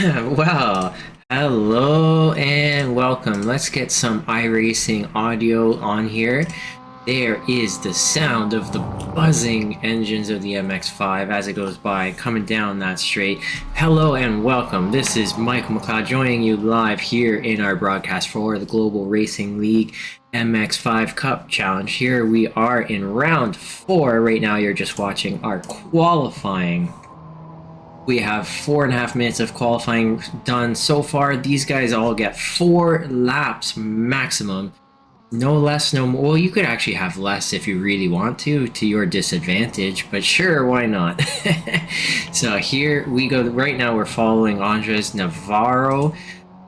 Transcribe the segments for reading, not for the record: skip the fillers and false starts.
Well, hello and welcome. Let's get some iRacing audio on here. There is the sound of the buzzing engines of the MX5 as it goes by, coming down that straight. Hello and welcome. This is Michael McLeod joining you live here in our broadcast for the Global Racing League MX5 Cup Challenge. Here we are in round 4. Right now you're just watching our qualifying. We have 4.5 minutes of qualifying done so far. These guys all get 4 laps maximum. No less, no more. Well, you could actually have less if you really want to your disadvantage, but sure, why not? So here we go. Right now we're following Andres Navarro.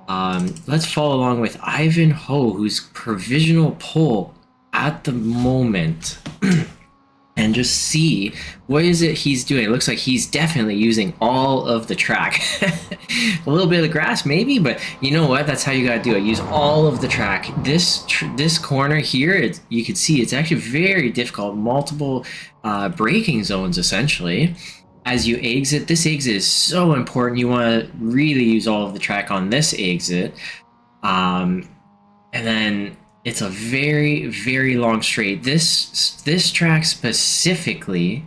Let's follow along with Ivan Ho, who's provisional pole at the moment. And just see what is it he's doing. It looks like he's definitely using all of the track. A little bit of the grass maybe, but you know what? That's how you gotta do it. Use all of the track. This corner here, you can see it's actually very difficult. Multiple braking zones essentially. As you exit, this exit is so important. You want to really use all of the track on this exit. And then it's a very, very long straight. This track specifically,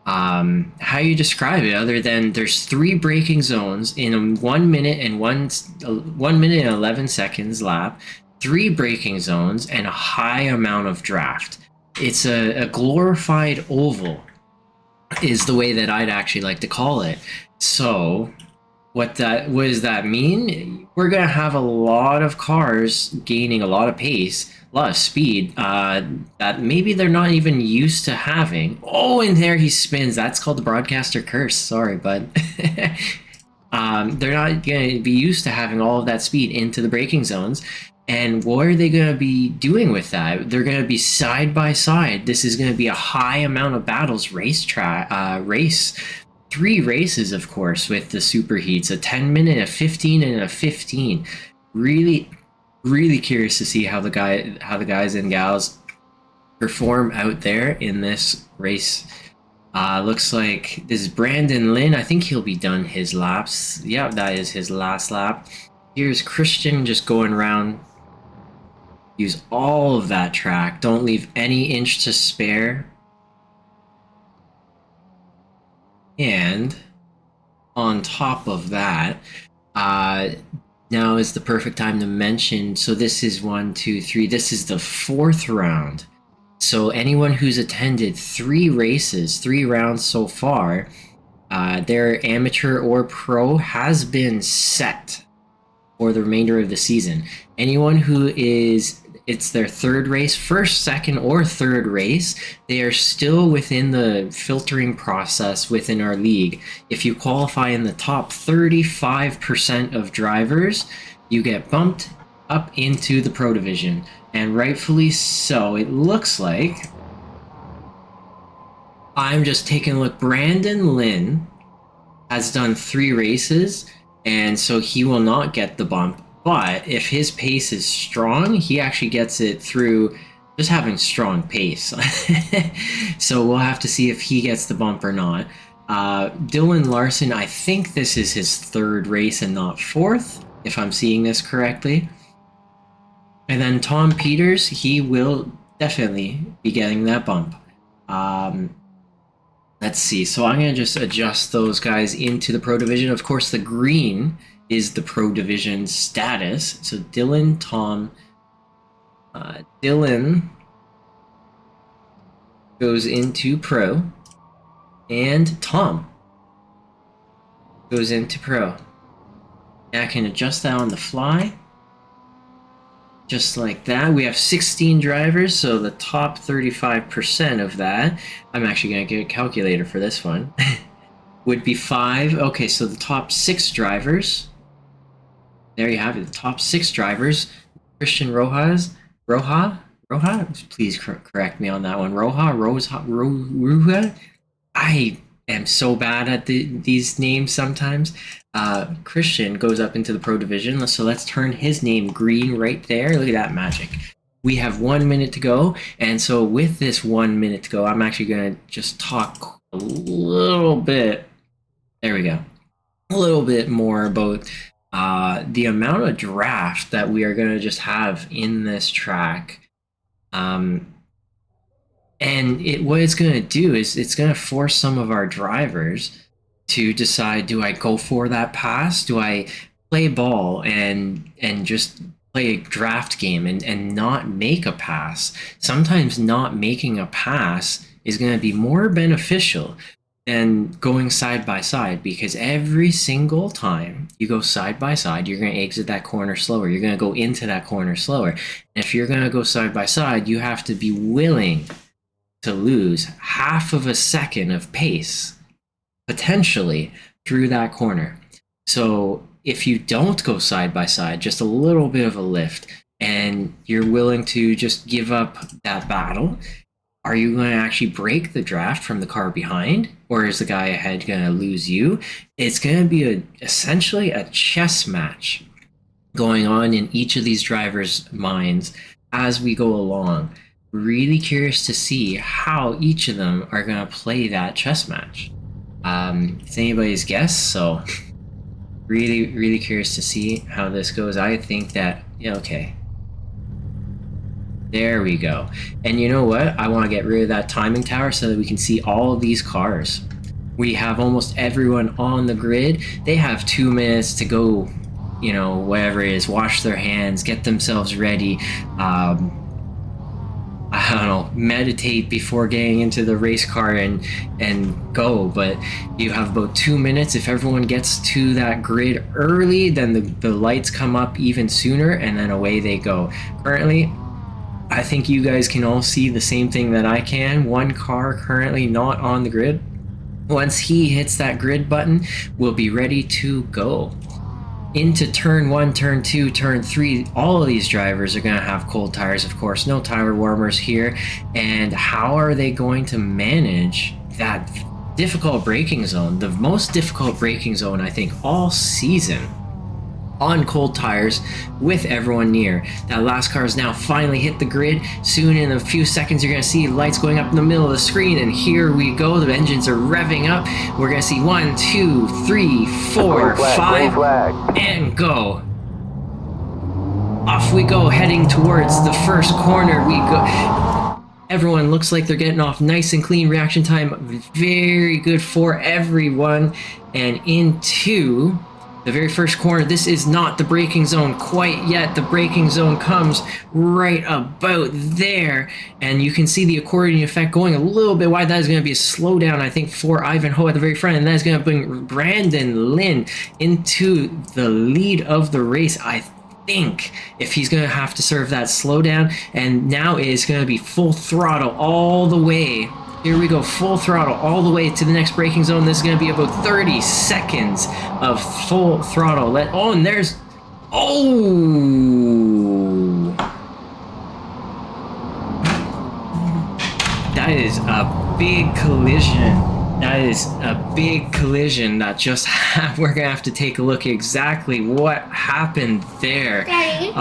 how you describe it, other than there's 3 braking zones in a 1 minute and 1 minute and 11 seconds lap, 3 braking zones, and a high amount of draft. It's a glorified oval, is the way that I'd actually like to call it. So what does that mean? We're gonna have a lot of cars gaining a lot of pace, a lot of speed that maybe they're not even used to having. Oh, and there he spins. That's called the broadcaster curse. Sorry, bud. They're not gonna be used to having all of that speed into the braking zones. And what are they gonna be doing with that? They're gonna be side by side. This is gonna be a high amount of battles, race. 3 races, of course, with the superheats, a 10-minute, a 15, and a 15. Really, really curious to see how the guys and gals perform out there in this race. Looks like this is Brandon Lynn. I think he'll be done his laps. Yeah, that is his last lap. Here's Christian just going around. Use all of that track. Don't leave any inch to spare. And on top of that, now is the perfect time to mention, so this is 1, 2, 3, this is the 4th round. So anyone who's attended 3 races, 3 rounds so far, their amateur or pro has been set for the remainder of the season. Anyone who it's their 3rd race, 1st, 2nd, or 3rd race, they are still within the filtering process within our league. If you qualify in the top 35% of drivers, you get bumped up into the pro division. And rightfully so. It looks like, I'm just taking a look, Brandon Lynn has done 3 races, and so he will not get the bump. But if his pace is strong, he actually gets it through just having strong pace. So we'll have to see if he gets the bump or not. Dylan Larson, I think this is his 3rd race and not 4th, if I'm seeing this correctly. And then Tom Peters, he will definitely be getting that bump. Let's see. So I'm going to just adjust those guys into the pro division. Of course, the green is the pro division status. So Dylan, Tom, Dylan goes into pro, and Tom goes into pro. And I can adjust that on the fly, just like that. We have 16 drivers, so the top 35% of that, I'm actually going to get a calculator for this one, would be 5. Okay, so the top 6 drivers, there you have it. The top 6 drivers: Christian Roja. Please correct me on that one. Roja. I am so bad at these names sometimes. Christian goes up into the pro division, so let's turn his name green right there. Look at that magic. We have 1 minute to go, and so with this 1 minute to go, I'm actually going to just talk a little bit. There we go. a little bit more about the amount of draft that we are going to just have in this track. And what it's going to do is it's going to force some of our drivers to decide, do I go for that pass? Do I play ball and just play a draft game and not make a pass? Sometimes not making a pass is going to be more beneficial than going side by side, because every single time you go side by side, you're going to exit that corner slower. You're going to go into that corner slower. And if you're going to go side by side, you have to be willing to lose half of a second of pace potentially through that corner. So if you don't go side by side, just a little bit of a lift, and you're willing to just give up that battle, are you going to actually break the draft from the car behind, or is the guy ahead going to lose you? It's going to be essentially a chess match going on in each of these drivers' minds as we go along. Really curious to see how each of them are going to play that chess match. It's anybody's guess, so really curious to see how this goes. I think that, yeah, okay. There we go. And you know what? I want to get rid of that timing tower so that we can see all of these cars. We have almost everyone on the grid. They have 2 minutes to go, you know, whatever it is, wash their hands, get themselves ready. I don't know, meditate before getting into the race car and go. But you have about 2 minutes. If everyone gets to that grid early, then the lights come up even sooner, and then away they go. Currently, I think you guys can all see the same thing that I can. One car currently not on the grid. Once he hits that grid button, we'll be ready to go. Into turn 1, turn 2, turn 3, all of these drivers are going to have cold tires, of course. No tire warmers here. And how are they going to manage that difficult braking zone? The most difficult braking zone, I think, all season on cold tires with everyone near. That last car has now finally hit the grid. Soon, in a few seconds, you're going to see lights going up in the middle of the screen, and here we go. The engines are revving up. We're going to see 1, 2, 3, 4, 5, and go. Off we go, heading towards the first corner. We go. Everyone looks like they're getting off nice and clean. Reaction time very good for everyone. And into the very first corner. This is not the braking zone quite yet. The braking zone comes right about there, and you can see the accordion effect going a little bit wide. That is going to be a slowdown, I think, for Ivanhoe at the very front, and that is going to bring Brandon Lynn into the lead of the race, I think, if he's going to have to serve that slowdown. And now it is going to be full throttle all the way. Here we go, full throttle all the way to the next braking zone. This is going to be about 30 seconds of full throttle. And there's... Oh! That is a big collision. That is a big collision that just happened. We're going to have to take a look at exactly what happened there. Daddy?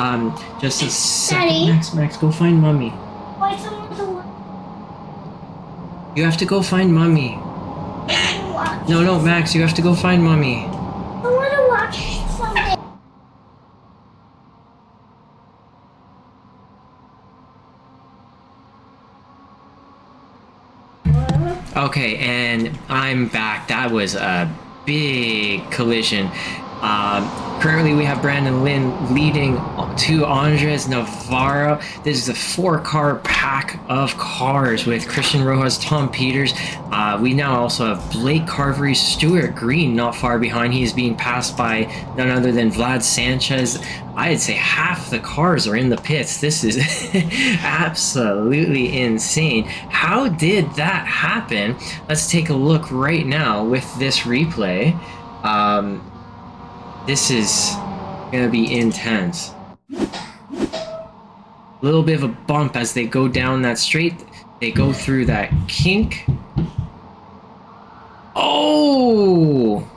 Just a second. Max, go find Mommy. Why someone to watch? You have to go find Mommy. No, Max, you have to go find Mommy. I want to watch something. Okay, and I'm back. That was a big collision. Currently, we have Brandon Lynn leading to Andres Navarro. This is a 4-car pack of cars with Christian Rojas, Tom Peters. We now also have Blake Carvery, Stuart Green not far behind. He is being passed by none other than Vlad Sanchez. I'd say half the cars are in the pits. This is absolutely insane. How did that happen? Let's take a look right now with this replay. This is gonna be intense. A little bit of a bump as they go down that straight. They go through that kink. Oh!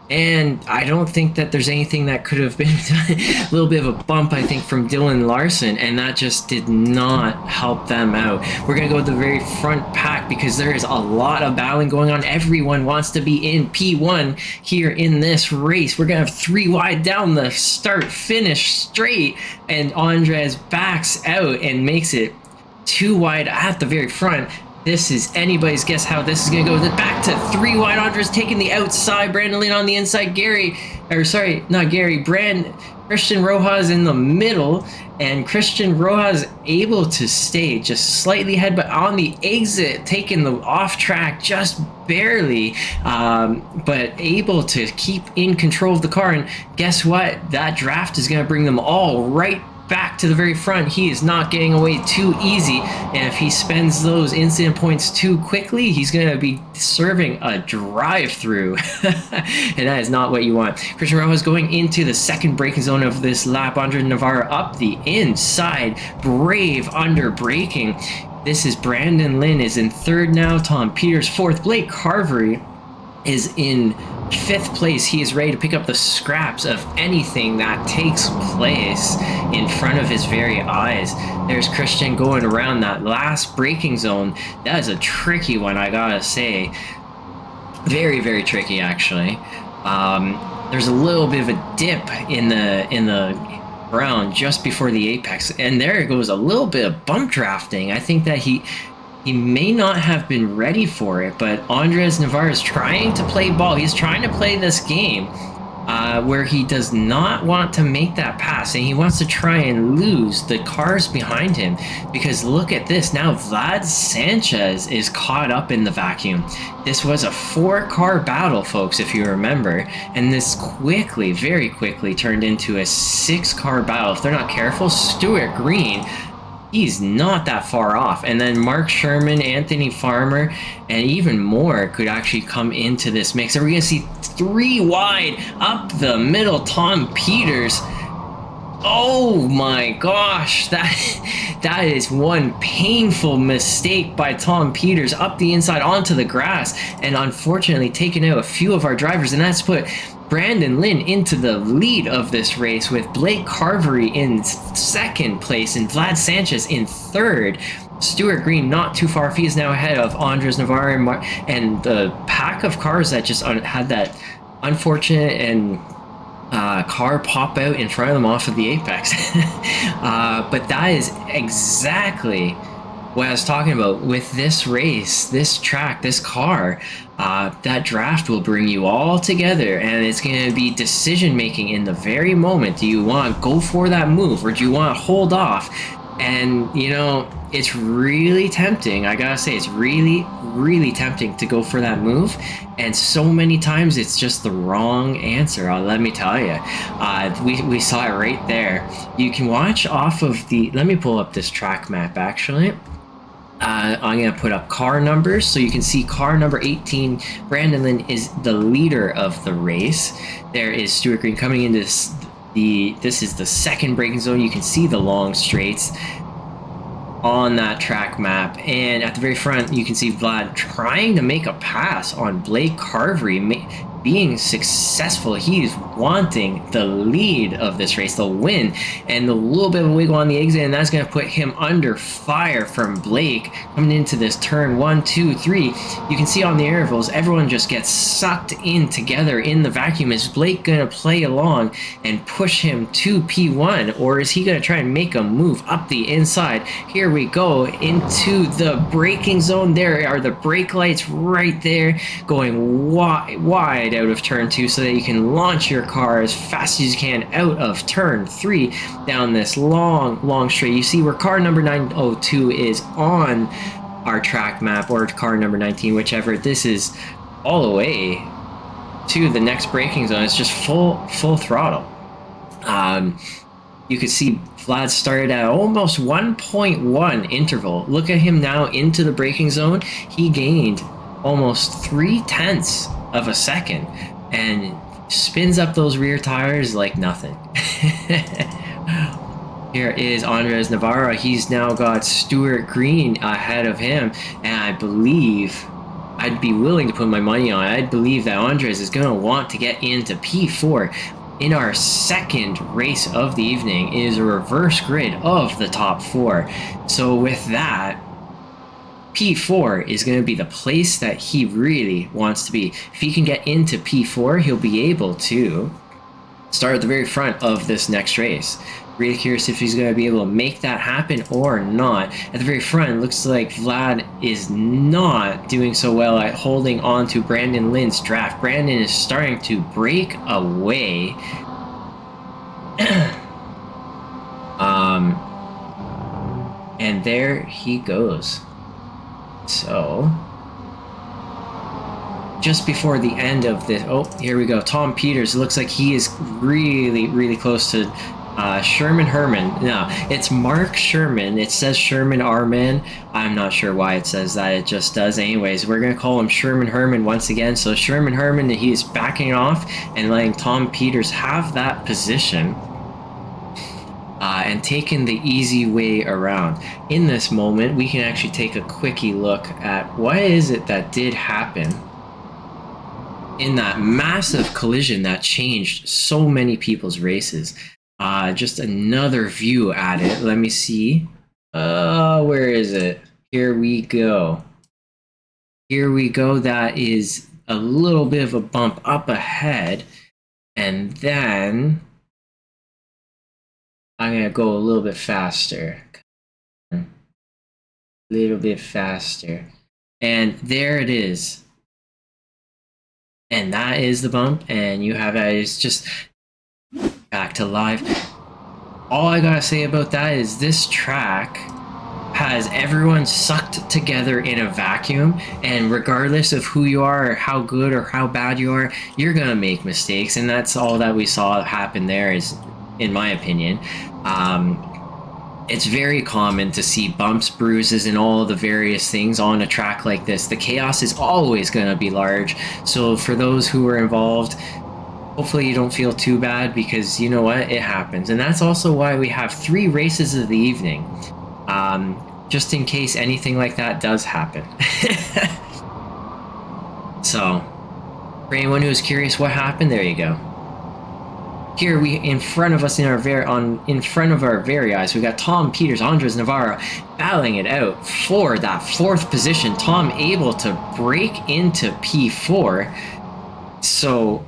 And I don't think that there's anything that could have been a little bit of a bump, I think, from Dylan Larson, and that just did not help them out. We're going to go to the very front pack because there is a lot of battling going on. Everyone wants to be in P1 here in this race. We're going to have 3 wide down the start finish straight, and Andres backs out and makes it 2 wide at the very front. This is anybody's guess how this is going to go. Back to 3 wide. Andres taking the outside. Brandon Lynn on the inside. Christian Rojas in the middle. And Christian Rojas able to stay just slightly ahead, but on the exit, taking the off track just barely, but able to keep in control of the car. And guess what? That draft is going to bring them all right back to the very front. He is not getting away too easy, and if he spends those incident points too quickly, he's going to be serving a drive-through, and that is not what you want. Christian Rojas going into the second braking zone of this lap. Andre Navarro up the inside, brave under braking. This is Brandon Lynn is in third now, Tom Peters fourth, Blake Carvery is in 5th place. He is ready to pick up the scraps of anything that takes place in front of his very eyes. There's Christian going around that last braking zone. That is a tricky one, I gotta say. Very, very tricky, actually. There's a little bit of a dip in the ground just before the apex, and there goes a little bit of bump drafting. I think that he may not have been ready for it, but Andres Navarro is trying to play ball. He's trying to play this game where he does not want to make that pass, and he wants to try and lose the cars behind him, because look at this. Now Vlad Sanchez is caught up in the vacuum. This was a 4-car battle, folks, if you remember, and this quickly, very quickly turned into a 6-car battle. If they're not careful, Stuart Green, he's not that far off. And then Mark Sherman, Anthony Farmer, and even more could actually come into this mix. And we're going to see 3 wide up the middle. Tom Peters. Oh my gosh, that is one painful mistake by Tom Peters up the inside onto the grass, and unfortunately taking out a few of our drivers, and that's put Brandon Lynn into the lead of this race, with Blake Carvery in 2nd place and Vlad Sanchez in 3rd. Stuart Green not too far. He is now ahead of Andres Navarro and the pack of cars that just had that unfortunate and car pop out in front of them off of the apex. But that is exactly what I was talking about with this race, this track, this car. That draft will bring you all together, and it's going to be decision making in the very moment. Do you want to go for that move, or do you want to hold off? And you know, it's really tempting. I gotta say, it's really, really tempting to go for that move, and so many times it's just the wrong answer. Let me tell you, we saw it right there. You can watch off of the. Let me pull up this track map actually. I'm going to put up car numbers so you can see car number 18. Brandon Lynn is the leader of the race. There is Stuart Green coming into this is the 2nd braking zone. You can see the long straights on that track map, and at the very front you can see Vlad trying to make a pass on Blake Carvery, being successful. He's wanting the lead of this race, the win, and the little bit of a wiggle on the exit, and that's going to put him under fire from Blake coming into this turn 1, 2, 3. You can see on the intervals, everyone just gets sucked in together in the vacuum. Is Blake going to play along and push him to P1, or is he going to try and make a move up the inside? Here we go into the braking zone. There are the brake lights right there, going wide out of turn 2 so that you can launch your car as fast as you can out of turn 3 down this long straight. You see where car number 902 is on our track map, or car number 19, whichever. This is all the way to the next braking zone. It's just full throttle. You could see Vlad started at almost 1.1 interval. Look at him now into the braking zone. He gained almost 0.3 of a second and spins up those rear tires like nothing. Here is Andres Navarro. He's now got Stuart Green ahead of him, and I believe I'd be willing to put my money on it. I believe that Andres is going to want to get into P4. In our second race of the evening is a reverse grid of the top 4. So with that, P4 is going to be the place that he really wants to be. If he can get into P4, he'll be able to start at the very front of this next race. Really curious if he's going to be able to make that happen or not. At the very front, it looks like Vlad is not doing so well at holding on to Brandon Lynn's draft. Brandon is starting to break away. And there he goes. So, just before the end of this, oh, here we go. Tom Peters, looks like he is really, really close to Sherman Herman. No, it's Mark Sherman. It says Sherman Arman. I'm not sure why it says that. It just does. Anyways, we're going to call him Sherman Herman once again. So Sherman Herman, he is backing off and letting Tom Peters have that position. And taking the easy way around. In this moment, we can actually take a quickie look at what is it that did happen in that massive collision that changed so many people's races. Just another view at it. Let me see. Where is it? Here we go. Here we go. That is a little bit of a bump up ahead. And then I'm going to go a little bit faster. A little bit faster. And there it is. And that is the bump. And you have that. It's just back to live. All I got to say about that is this track has everyone sucked together in a vacuum. And regardless of who you are or how good or how bad you are, you're going to make mistakes. And that's all that we saw happen there is, in my opinion. It's very common to see bumps, bruises, and all the various things on a track like this. The chaos is always going to be large. So for those who are involved, hopefully you don't feel too bad because you know what? It happens. And that's also why we have 3 races of the evening. Just in case anything like that does happen. So, for anyone who's curious what happened, there you go. Here we, in front of us, in front of our very eyes, we got Tom Peters, Andres Navarro battling it out for that 4th position. Tom able to break into P4. So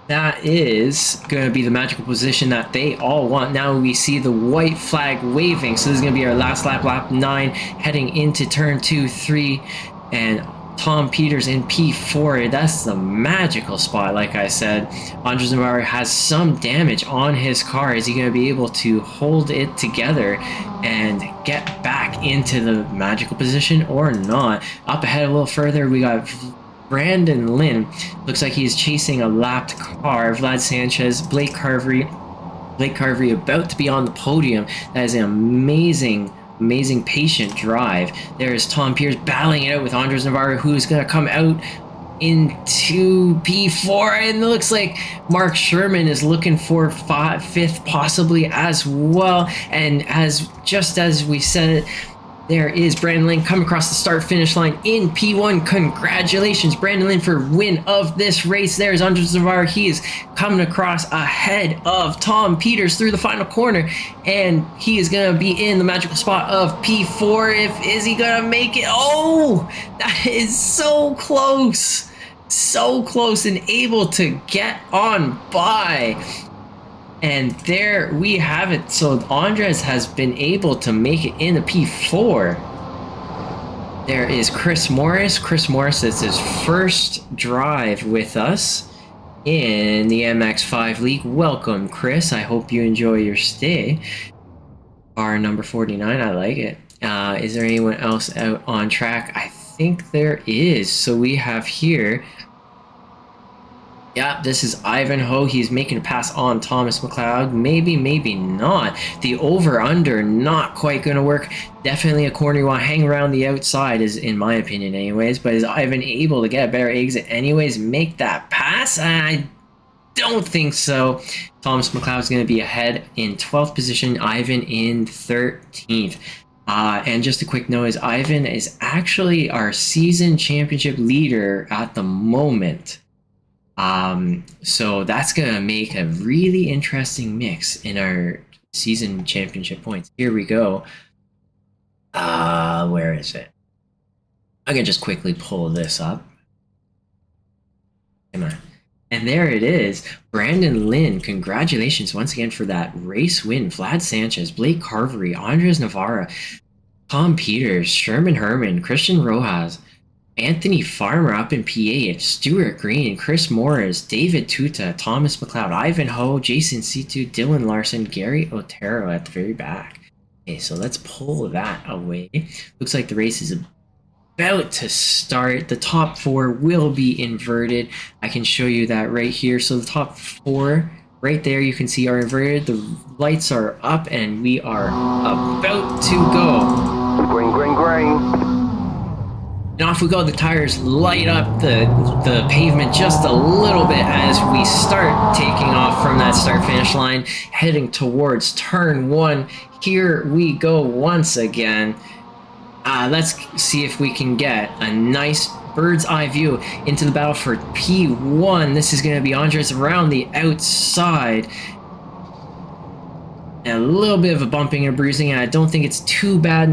that is going to be the magical position that they all want. Now we see the white flag waving. So this is going to be our last lap, lap 9, heading into turn 2, 3, and Tom Peters in P4. That's the magical spot, like I said. Andres Navarro has some damage on his car. Is he going to be able to hold it together and get back into the magical position or not? Up ahead a little further, we got Brandon Lynn. Looks like he's chasing a lapped car. Vlad Sanchez, Blake Carvery about to be on the podium. That is an amazing patient drive. There's Tom Peters battling it out with Andres Navarro, who's going to come out into P4, and it looks like Mark Sherman is looking for 5th possibly as well. And just as we said it, there is Brandon Lynn coming across the start-finish line in P1. Congratulations, Brandon Lynn, for win of this race. There's Andres Navarro. He is coming across ahead of Tom Peters through the final corner, and he is going to be in the magical spot of P4. Is he going to make it? Oh, that is so close. So close and able to get on by. And there we have it. So Andres has been able to make it into P4. There is Chris Morris. Chris Morris, it's his first drive with us in the MX5 League. Welcome, Chris. I hope you enjoy your stay. Car number 49, I like it. Is there anyone else out on track? I think there is. So we have here... Yeah, this is Ivanhoe. He's making a pass on Thomas McLeod. Maybe, maybe not. The over-under, not quite going to work. Definitely a corner you want to hang around the outside, is in my opinion anyways. But is Ivan able to get a better exit anyways? Make that pass? I don't think so. Thomas McLeod's going to be ahead in 12th position. Ivan in 13th. And just a quick note is Ivan is actually our season championship leader at the moment. So that's gonna make a really interesting mix in our season championship points. Here we go. Where is it? I can just quickly pull this up. Come on. And there it is. Brandon Lynn, congratulations once again for that race win. Vlad Sanchez, Blake Carvery, Andres Navarra, Tom Peters, Sherman Herman, Christian Rojas, Anthony Farmer up in PH, Stuart Green, Chris Morris, David Tuta, Thomas McLeod, Ivan Ho, Jason Situ, Dylan Larson, Gary Otero at the very back. Okay, so let's pull that away. Looks like the race is about to start. The top four will be inverted. I can show you that right here. So the top four right there you can see are inverted. The lights are up and we are about to go. Green, green, green. And off we go. The tires light up the pavement just a little bit as we start taking off from that start-finish line, heading towards turn one. Here we go once again. Let's see if we can get a nice bird's eye view into the battle for P1. This is going to be Andres around the outside. A little bit of a bumping and bruising, and I don't think it's too bad.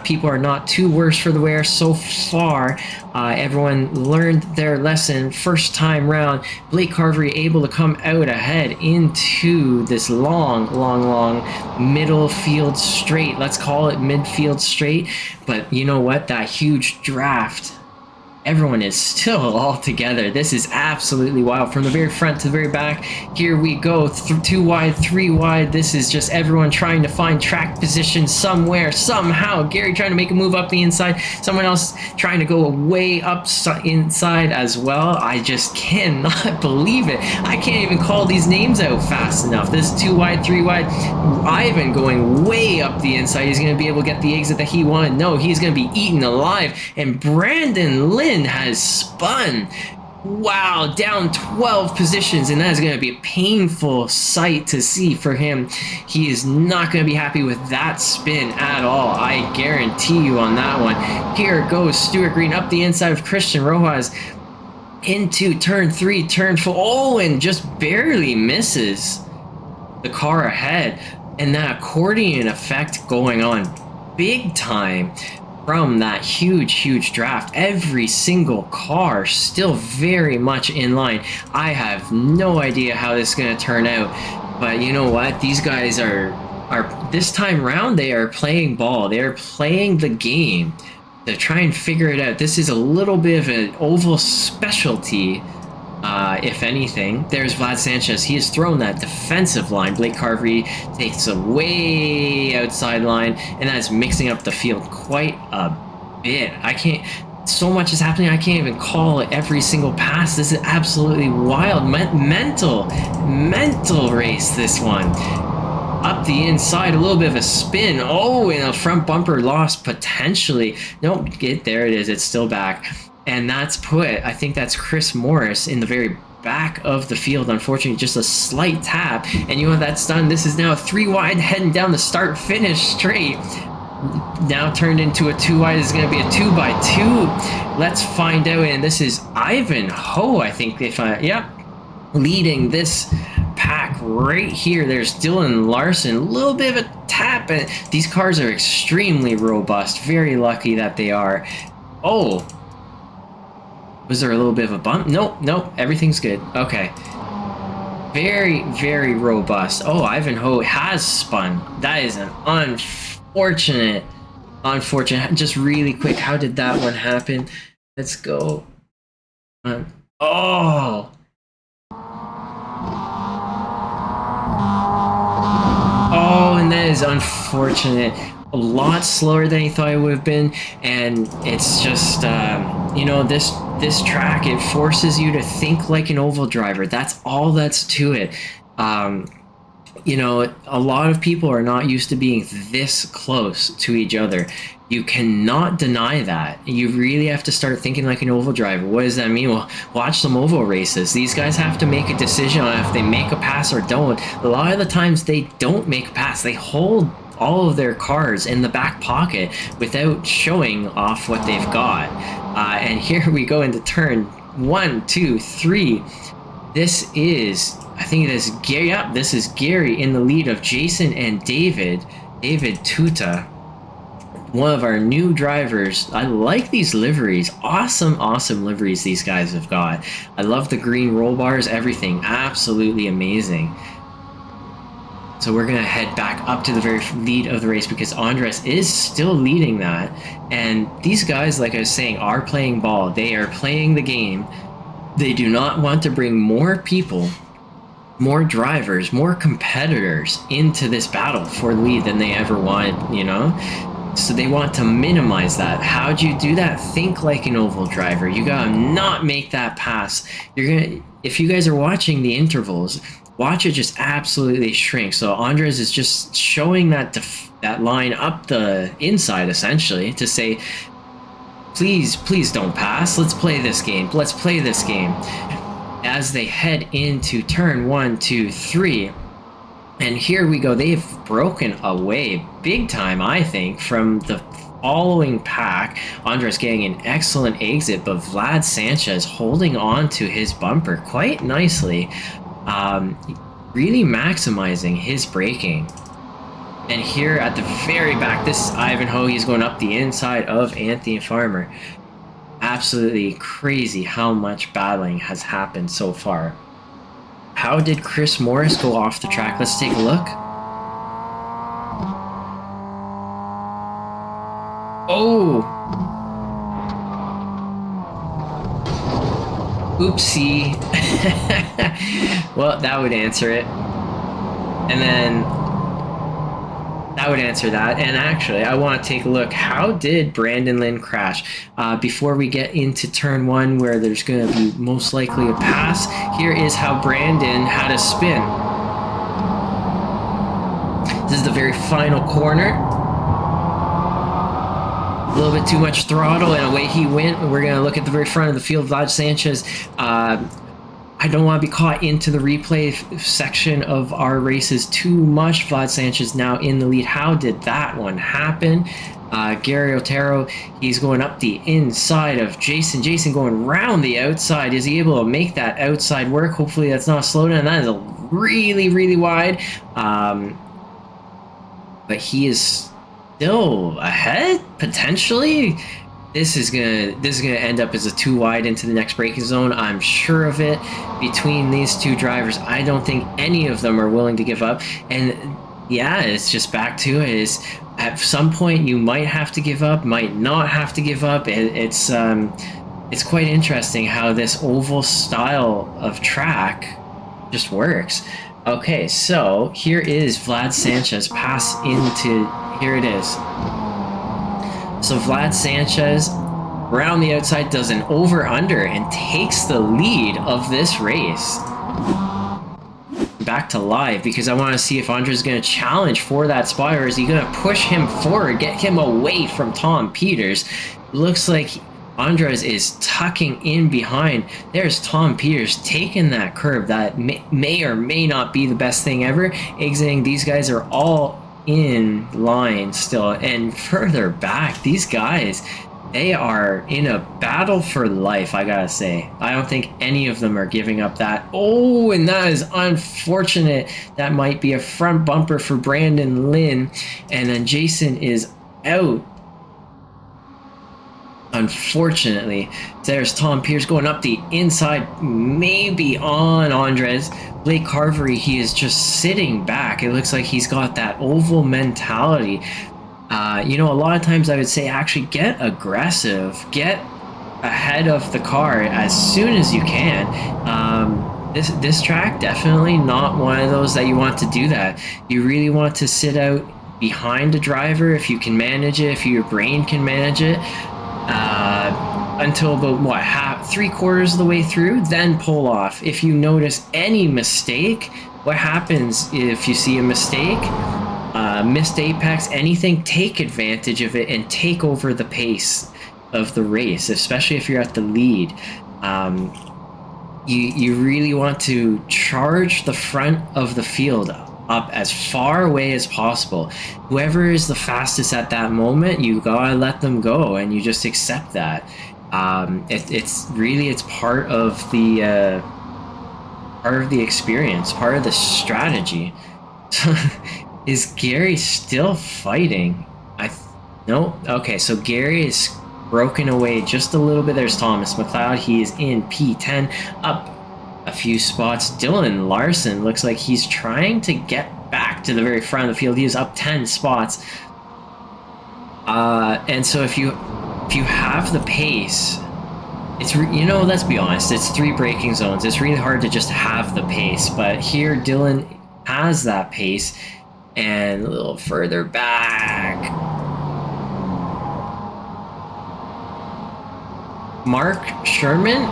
People are not too worse for the wear so far. Everyone learned their lesson first time round. Blake Carvery able to come out ahead into this long middle field straight. Let's call it midfield straight. But you know what? That huge draft. Everyone is still all together. This is absolutely wild. From the very front to the very back, here we go. 2 wide, 3 wide. This is just everyone trying to find track position somewhere, somehow. Gary trying to make a move up the inside. Someone else trying to go way up inside as well. I just cannot believe it. I can't even call these names out fast enough. This 2 wide, 3 wide. Ivan going way up the inside. He's going to be able to get the exit that he wanted. No, he's going to be eaten alive. And Brandon Lynn has spun. Wow, down 12 positions, and that is going to be a painful sight to see for him. He is not going to be happy with that spin at all. I guarantee you on that one. Here goes Stuart Green up the inside of Christian Rojas into turn 3, turn 4. Oh, and just barely misses the car ahead. And that accordion effect going on big time from that huge draft. Every single car still very much in line. I have no idea how this is going to turn out, but you know what? These guys are this time round, they are playing ball. They are playing the game to try and figure it out. This is a little bit of an oval specialty. If anything, there's Vlad Sanchez. He has thrown that defensive line. Blake Carvery takes a way outside line, and that is mixing up the field quite a bit. So much is happening, I can't even call every single pass. This is absolutely wild. Mental race, this one. Up the inside, a little bit of a spin. Oh, and a front bumper loss potentially. Nope, there it is. It's still back. And that's I think that's Chris Morris in the very back of the field. Unfortunately, just a slight tap. And you know what that's done? This is now a 3 wide heading down the start-finish straight. Now turned into a 2 wide. This is going to be a 2x2. Let's find out. And this is Ivan Ho, I think. Leading this pack right here. There's Dylan Larson. A little bit of a tap. And these cars are extremely robust. Very lucky that they are. Oh. Was there a little bit of a bump? Nope, everything's good. Okay. Very robust. Oh, Ivan Ho has spun. That is an unfortunate. Just really quick, how did that one happen? Let's go. Oh. Oh, and that is unfortunate. A lot slower than he thought it would have been, and it's just this track, it forces you to think like an oval driver. That's all that's to it. A lot of people are not used to being this close to each other. You cannot deny that. You really have to start thinking like an oval driver. What does that mean? Well, watch some oval races. These guys have to make a decision on if they make a pass or don't. A lot of the times they don't make a pass. They hold all of their cards in the back pocket without showing off what they've got. And here we go into turn 1, 2, 3. This is, I think it is Gary. Yep, this is Gary in the lead of Jason and David Tuta, one of our new drivers. I like these liveries. Awesome liveries these guys have got. I love the green roll bars, everything. Absolutely amazing. So we're gonna head back up to the very lead of the race because Andres is still leading that. And these guys, like I was saying, are playing ball. They are playing the game. They do not want to bring more people, more drivers, more competitors into this battle for lead than they ever wanted, you know? So they want to minimize that. How'd you do that? Think like an oval driver. You gotta not make that pass. If you guys are watching the intervals, watch it just absolutely shrink. So Andres is just showing that line up the inside essentially to say, please don't pass. Let's play this game. Let's play this game. As they head into turn 1, 2, 3. And here we go. They've broken away big time, I think, from the following pack. Andres getting an excellent exit, but Vlad Sanchez holding on to his bumper quite nicely. Really maximizing his braking. And here at the very back, this is Ivanhoe. He's going up the inside of Anthony Farmer. Absolutely crazy how much battling has happened so far. How did Chris Morris go off the track? Let's take a look. Oh! Oopsie. Well, that would answer it. And then that would answer that. And actually, I want to take a look. How did Brandon Lynn crash? Before we get into turn 1, where there's going to be most likely a pass, here is how Brandon had a spin. This is the very final corner. A little bit too much throttle, and away he went. We're going to look at the very front of the field. Vlad Sanchez. I don't want to be caught into the replay section of our races too much. Vlad Sanchez now in the lead. How did that one happen? Gary Otero, he's going up the inside of Jason. Jason going round the outside. Is he able to make that outside work? Hopefully that's not a slowdown. That is a really wide. But he is still ahead, potentially. This is gonna end up as a 2 wide into the next braking zone. I'm sure of it. Between these two drivers, I don't think any of them are willing to give up. And yeah, it's just back to it. Is at some point you might have to give up, might not have to give up. It's quite interesting how this oval style of track just works. Okay, so here is Vlad Sanchez pass into, here it is. So Vlad Sanchez around the outside does an over-under and takes the lead of this race. Back to live because I want to see if Andres is going to challenge for that spot, or is he going to push him forward, get him away from Tom Peters. Looks like Andres is tucking in behind. There's Tom Peters taking that curve that may or may not be the best thing ever. Exiting, these guys are all in line still, and further back, these guys, they are in a battle for life, I gotta say. I don't think any of them are giving up that. Oh, and that is unfortunate. That might be a front bumper for Brandon Lynn, and then Jason is out, unfortunately. There's Tom Pierce going up the inside, maybe on Andres. Blake Carvery, he is just sitting back. It looks like he's got that oval mentality. You know, a lot of times I would say actually get aggressive, get ahead of the car as soon as you can. This track, definitely not one of those that you want to do that. You really want to sit out behind a driver if you can manage it, if your brain can manage it. Until about what, three-quarters of the way through, then pull off. If you notice any mistake, what happens if you see a mistake, missed apex, anything, take advantage of it and take over the pace of the race, especially if you're at the lead. You really want to charge the front of the field up as far away as possible. Whoever is the fastest at that moment, you gotta let them go, and you just accept that. It's part of the experience, part of the strategy. Is Gary still fighting? No. Okay, so Gary is broken away just a little bit. There's Thomas McLeod. He is in P10, up a few spots. Dylan Larson looks like he's trying to get back to the very front of the field. He is up 10 spots. And so if you have the pace, it's let's be honest, it's 3 braking zones. It's really hard to just have the pace, but here Dylan has that pace. And a little further back, Mark Sherman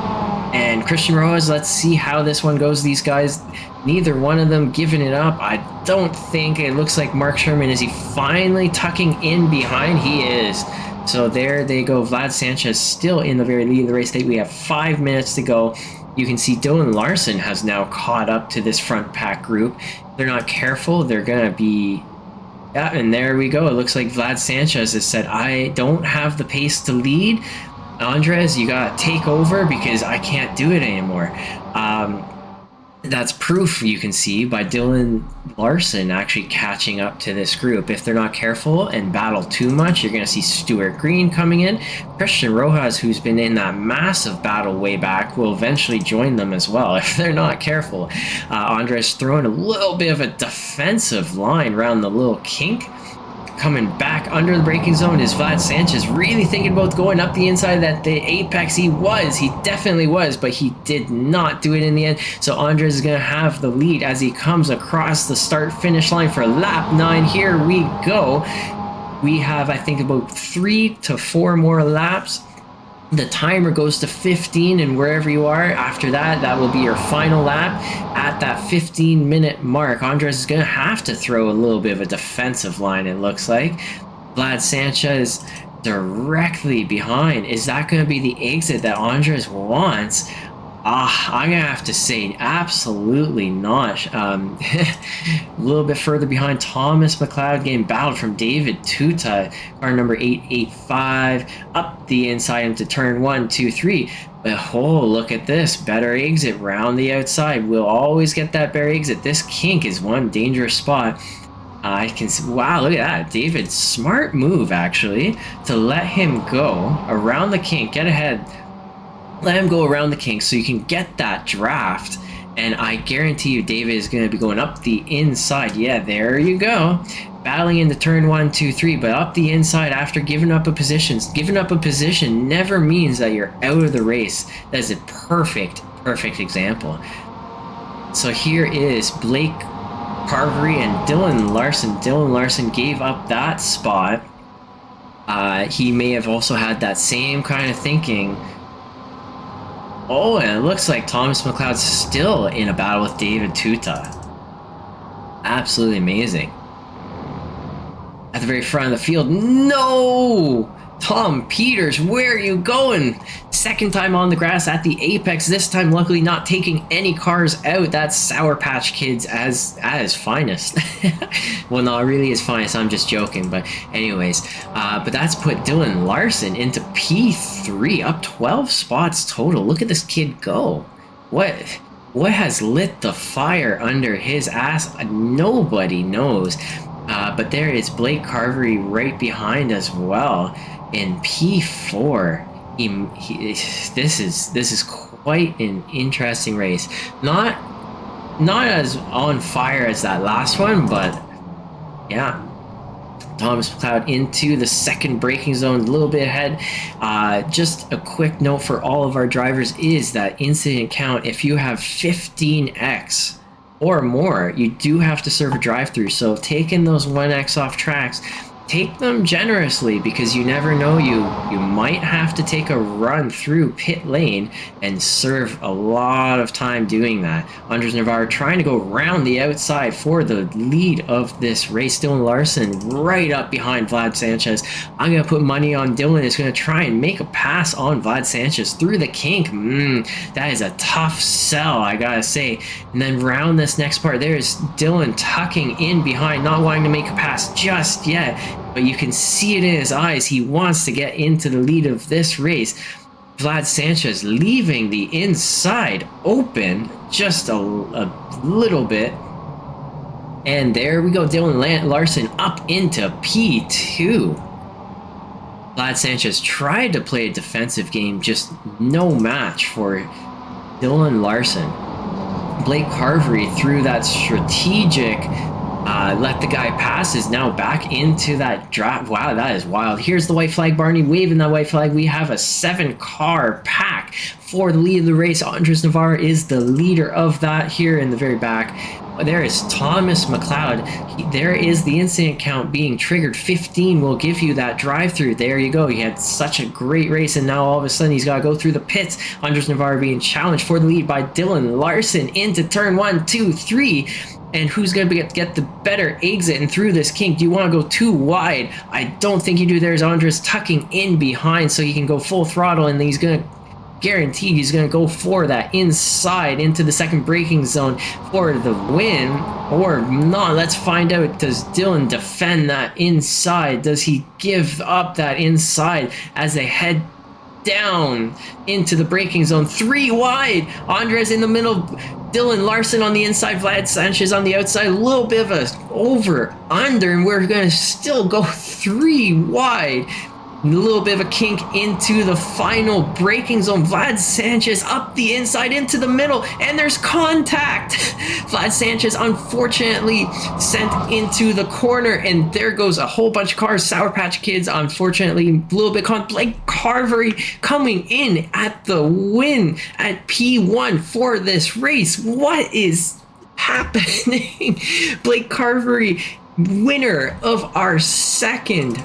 and Christian Rojas. Let's see how this one goes. These guys, neither one of them giving it up. I don't think. It looks like Mark Sherman, is he finally tucking in behind? He is. So there they go. Vlad Sanchez still in the very lead of the race. We have 5 minutes to go. You can see Dylan Larson has now caught up to this front pack group. If they're not careful, they're going to be... Yeah, and there we go. It looks like Vlad Sanchez has said, I don't have the pace to lead. Andres, you got to take over because I can't do it anymore. That's proof, you can see, by Dylan Larson actually catching up to this group. If they're not careful and battle too much, you're going to see Stuart Green coming in. Christian Rojas, who's been in that massive battle way back, will eventually join them as well if they're not careful. Andres throwing a little bit of a defensive line around the little kink. Coming back under the braking zone is Vlad Sanchez, really thinking about going up the inside that the apex. He definitely was, but he did not do it in the end. So Andres is going to have the lead as he comes across the start-finish line for lap 9. Here we go. We have, I think, about 3 to 4 more laps. The timer goes to 15, and wherever you are after that, that will be your final lap. At that 15-minute mark, Andres is going to have to throw a little bit of a defensive line, it looks like. Vlad Sanchez directly behind. Is that going to be the exit that Andres wants? I'm going to have to say absolutely not. A little bit further behind, Thomas McLeod getting battled from David Tuta, car number 885, up the inside into turn 1, 2, 3. But oh, look at this. Better exit round the outside. We'll always get that better exit. This kink is one dangerous spot. I can see, wow, look at that. David, smart move actually to let him go around the kink, get ahead. Let him go around the kink so you can get that draft. And I guarantee you David is going to be going up the inside. Yeah, there you go. Battling into turn 1, 2, 3, but up the inside after giving up a position. Giving up a position never means that you're out of the race. That is a perfect example. So here is Blake Carvery and Dylan Larson. Dylan Larson gave up that spot. He may have also had that same kind of thinking. Oh, and it looks like Thomas McLeod's still in a battle with David Tuta. Absolutely amazing. At the very front of the field, no! Tom Peters, where are you going? Second time on the grass at the apex, this time luckily not taking any cars out. That's Sour Patch Kids at his finest. Well, not really his finest, I'm just joking, but anyways. But that's put Dylan Larson into P3, up 12 spots total. Look at this kid go. What has lit the fire under his ass? Nobody knows. But there is Blake Carvery right behind as well in P4. This is quite an interesting race. Not as on fire as that last one, but yeah. Thomas McLeod into the second braking zone, a little bit ahead. Just a quick note for all of our drivers is that incident count, if you have 15x or more, you do have to serve a drive-through. So taking those 1x off tracks, take them generously, because you never know, you might have to take a run through pit lane and serve a lot of time doing that. Andres Navarro trying to go around the outside for the lead of this race. Dylan Larson right up behind Vlad Sanchez. I'm going to put money on Dylan is going to try and make a pass on Vlad Sanchez through the kink. That is a tough sell, I gotta say. And then round this next part, there's Dylan tucking in behind, not wanting to make a pass just yet. But you can see it in his eyes. He wants to get into the lead of this race. Vlad Sanchez leaving the inside open just a little bit. And there we go. Dylan Larson up into P2. Vlad Sanchez tried to play a defensive game, just no match for Dylan Larson. Blake Carvery through that strategic let the guy pass, is now back into that draft. Wow, that is wild. Here's the white flag. Barney waving that white flag. We have a 7-car pack for the lead of the race. Andres Navarro is the leader of that here in the very back. There is Thomas McLeod. There is the incident count being triggered. 15 will give you that drive-through. There you go. He had such a great race, and now all of a sudden he's got to go through the pits. Andres Navarro being challenged for the lead by Dylan Larson into turn 1, 2, 3. And who's going to get the better exit and through this kink? Do you want to go too wide? I don't think you do. There's Andres tucking in behind so he can go full throttle, and he's going to guaranteed he's going to go for that inside into the second braking zone for the win, or not. Let's find out. Does Dylan defend that inside? Does he give up that inside as they head down into the braking zone? 3 wide. Andres in the middle. Dylan Larson on the inside, Vlad Sanchez on the outside. A little bit of a over under, and we're going to still go 3 wide. A little bit of a kink into the final braking zone. Vlad Sanchez up the inside into the middle, and there's contact. Vlad Sanchez unfortunately sent into the corner, and there goes a whole bunch of cars. Sour Patch Kids unfortunately a little bit caught. Blake Carvery coming in at the win at P1 for this race. What is happening? Blake Carvery, winner of our second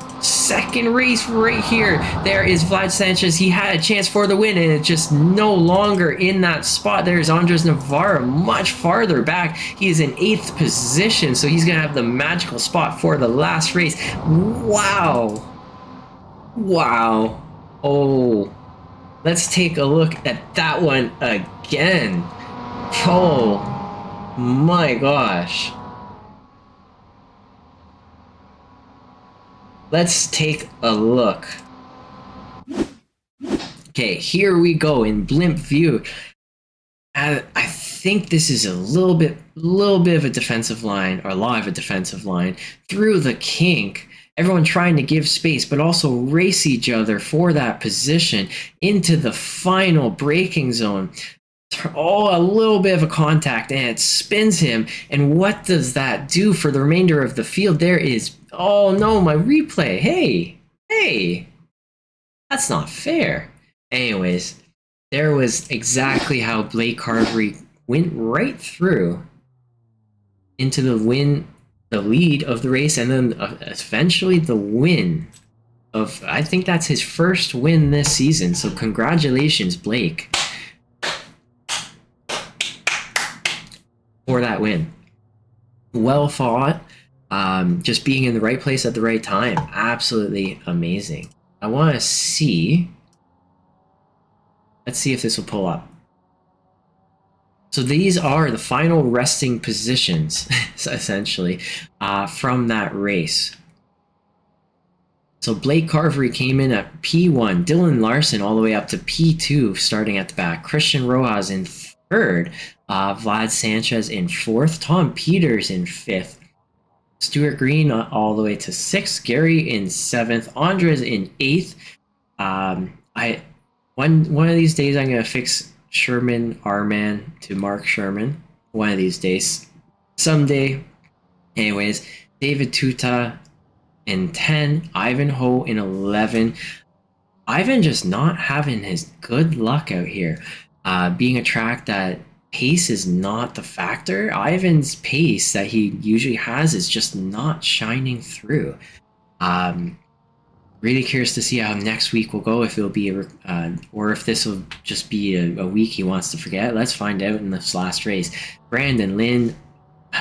race right here. There is Vlad Sanchez. He had a chance for the win, and it's just no longer in that spot. There's Andres Navarro much farther back. He is in 8th position, so he's gonna have the magical spot for the last race. Wow. Oh, let's take a look at that one again. Oh my gosh. Let's take a look. Okay, here we go in blimp view. I think this is a little bit of a defensive line, or a lot of a defensive line through the kink. Everyone trying to give space, but also race each other for that position into the final braking zone. Oh, a little bit of a contact, and it spins him. And what does that do for the remainder of the field? There is, oh no, my replay. Hey, that's not fair. Anyways, there was exactly how Blake Carvery went right through into the lead of the race, and then eventually the win of, I think that's his first win this season. So congratulations, Blake, for that win. Well fought. Just being in the right place at the right time. Absolutely amazing. I want to see. Let's see if this will pull up. So these are the final resting positions, essentially, from that race. So Blake Carvery came in at P1. Dylan Larson all the way up to P2, starting at the back. Christian Rojas in 3rd. Vlad Sanchez in 4th. Tom Peters in 5th. Stuart Green all the way to 6th. Gary in 7th. Andres in 8th. One of these days I'm gonna fix Sherman R-Man to Mark Sherman. One of these days. Someday. Anyways, David Tuta in 10. Ivan Ho in 11. Ivan just not having his good luck out here. Being a track that pace is not the factor. Ivan's pace that he usually has is just not shining through. Really curious to see how next week will go. If it'll be or if this will just be a week he wants to forget. Let's find out in this last race. Brandon Lynn,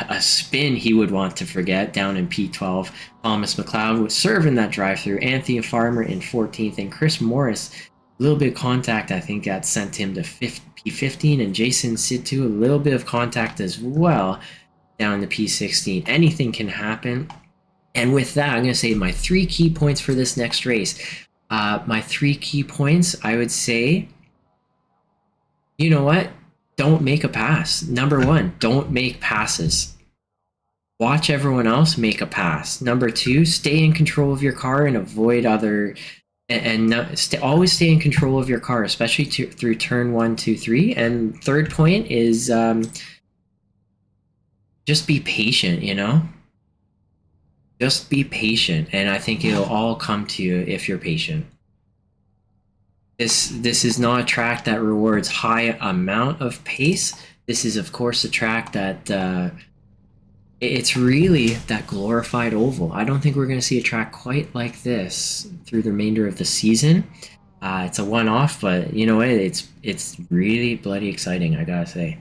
a spin he would want to forget down in P12. Thomas McLeod was serving that drive-through. Anthony Farmer in 14th, and Chris Morris, a little bit of contact I think that sent him to P15, and Jason Situ, a little bit of contact as well down to P16. Anything can happen. And with that, I'm going to say my 3 key points for this next race. My 3 key points, I would say, you know what? Don't make a pass. Number 1, don't make passes. Watch everyone else make a pass. Number 2, stay in control of your car and avoid other... always stay in control of your car, especially through turn 1, 2, 3. And third point is just be patient, you know? Just be patient, and I think it'll all come to you if you're patient. This is not a track that rewards high amount of pace. This is, of course, a track that it's really that glorified oval. I don't think we're going to see a track quite like this through the remainder of the season. It's a one-off, but you know what? It's really bloody exciting, I gotta say.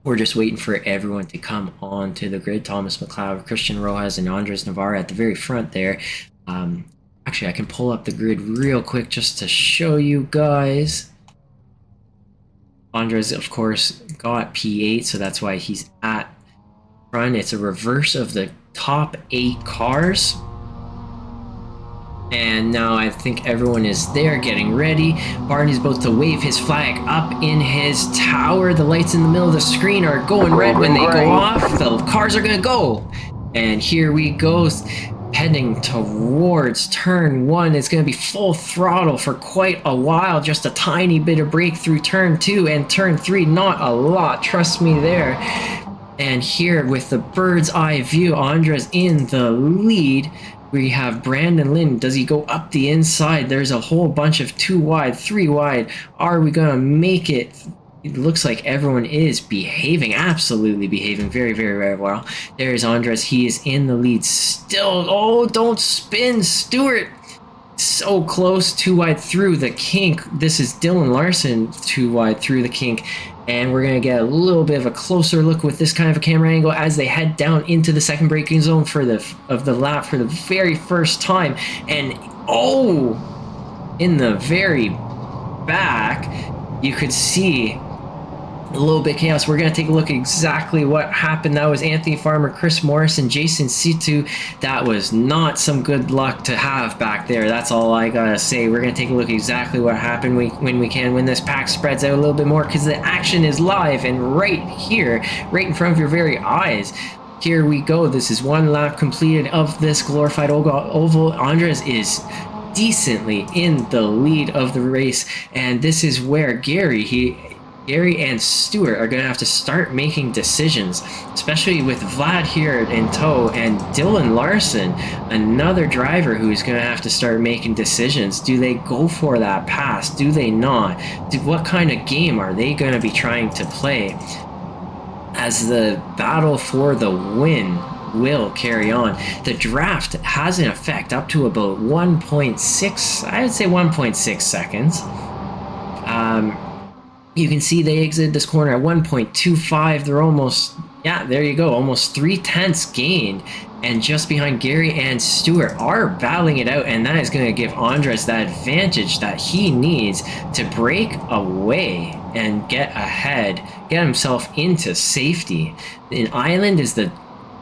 We're just waiting for everyone to come on to the grid. Thomas McLeod, Christian Rojas, and Andres Navarre at the very front there. Actually, I can pull up the grid real quick just to show you guys. Andres, of course, got P8, so that's why he's at front. It's a reverse of the top 8 cars. And now I think everyone is there getting ready. Barney's about to wave his flag up in his tower. The lights in the middle of the screen are going red when they go off. The cars are gonna go. And here we go, heading towards turn 1. It's gonna be full throttle for quite a while. Just a tiny bit of break through turn 2 and turn 3. Not a lot, trust me there. And here with the bird's eye view, Andres in the lead. We have Brandon Lynn. Does he go up the inside? There's a whole bunch of 2 wide, 3 wide. Are we going to make it? It looks like everyone is behaving, absolutely behaving very, very, very well. There's Andres. He is in the lead still. Oh, don't spin, Stewart. So close, 2 wide through the kink. This is Dylan Larson, 2 wide through the kink. And we're going to get a little bit of a closer look with this kind of a camera angle as they head down into the second braking zone for the lap for the very first time. And oh, in the very back, you could see a little bit of chaos. We're going to take a look at exactly what happened. That was Anthony Farmer, Chris Morris, and Jason Situ. That was not some good luck to have back there. That's all I got to say. We're going to take a look at exactly what happened when this pack spreads out a little bit more, because the action is live and right here, right in front of your very eyes. Here we go. This is 1 lap completed of this glorified oval. Andres is decently in the lead of the race, and this is where Gary and Stewart are going to have to start making decisions, especially with Vlad here in tow and Dylan Larson, another driver who is going to have to start making decisions. Do they go for that pass? Do they not? What kind of game are they going to be trying to play as the battle for the win will carry on? The draft has an effect up to about 1.6, I would say 1.6 seconds. You can see they exit this corner at 1.25. They're almost, yeah, there you go, almost 3/10 gained. And just behind Gary and Stewart are battling it out, and that is going to give Andres that advantage that he needs to break away and get ahead, get himself into safety. An island is the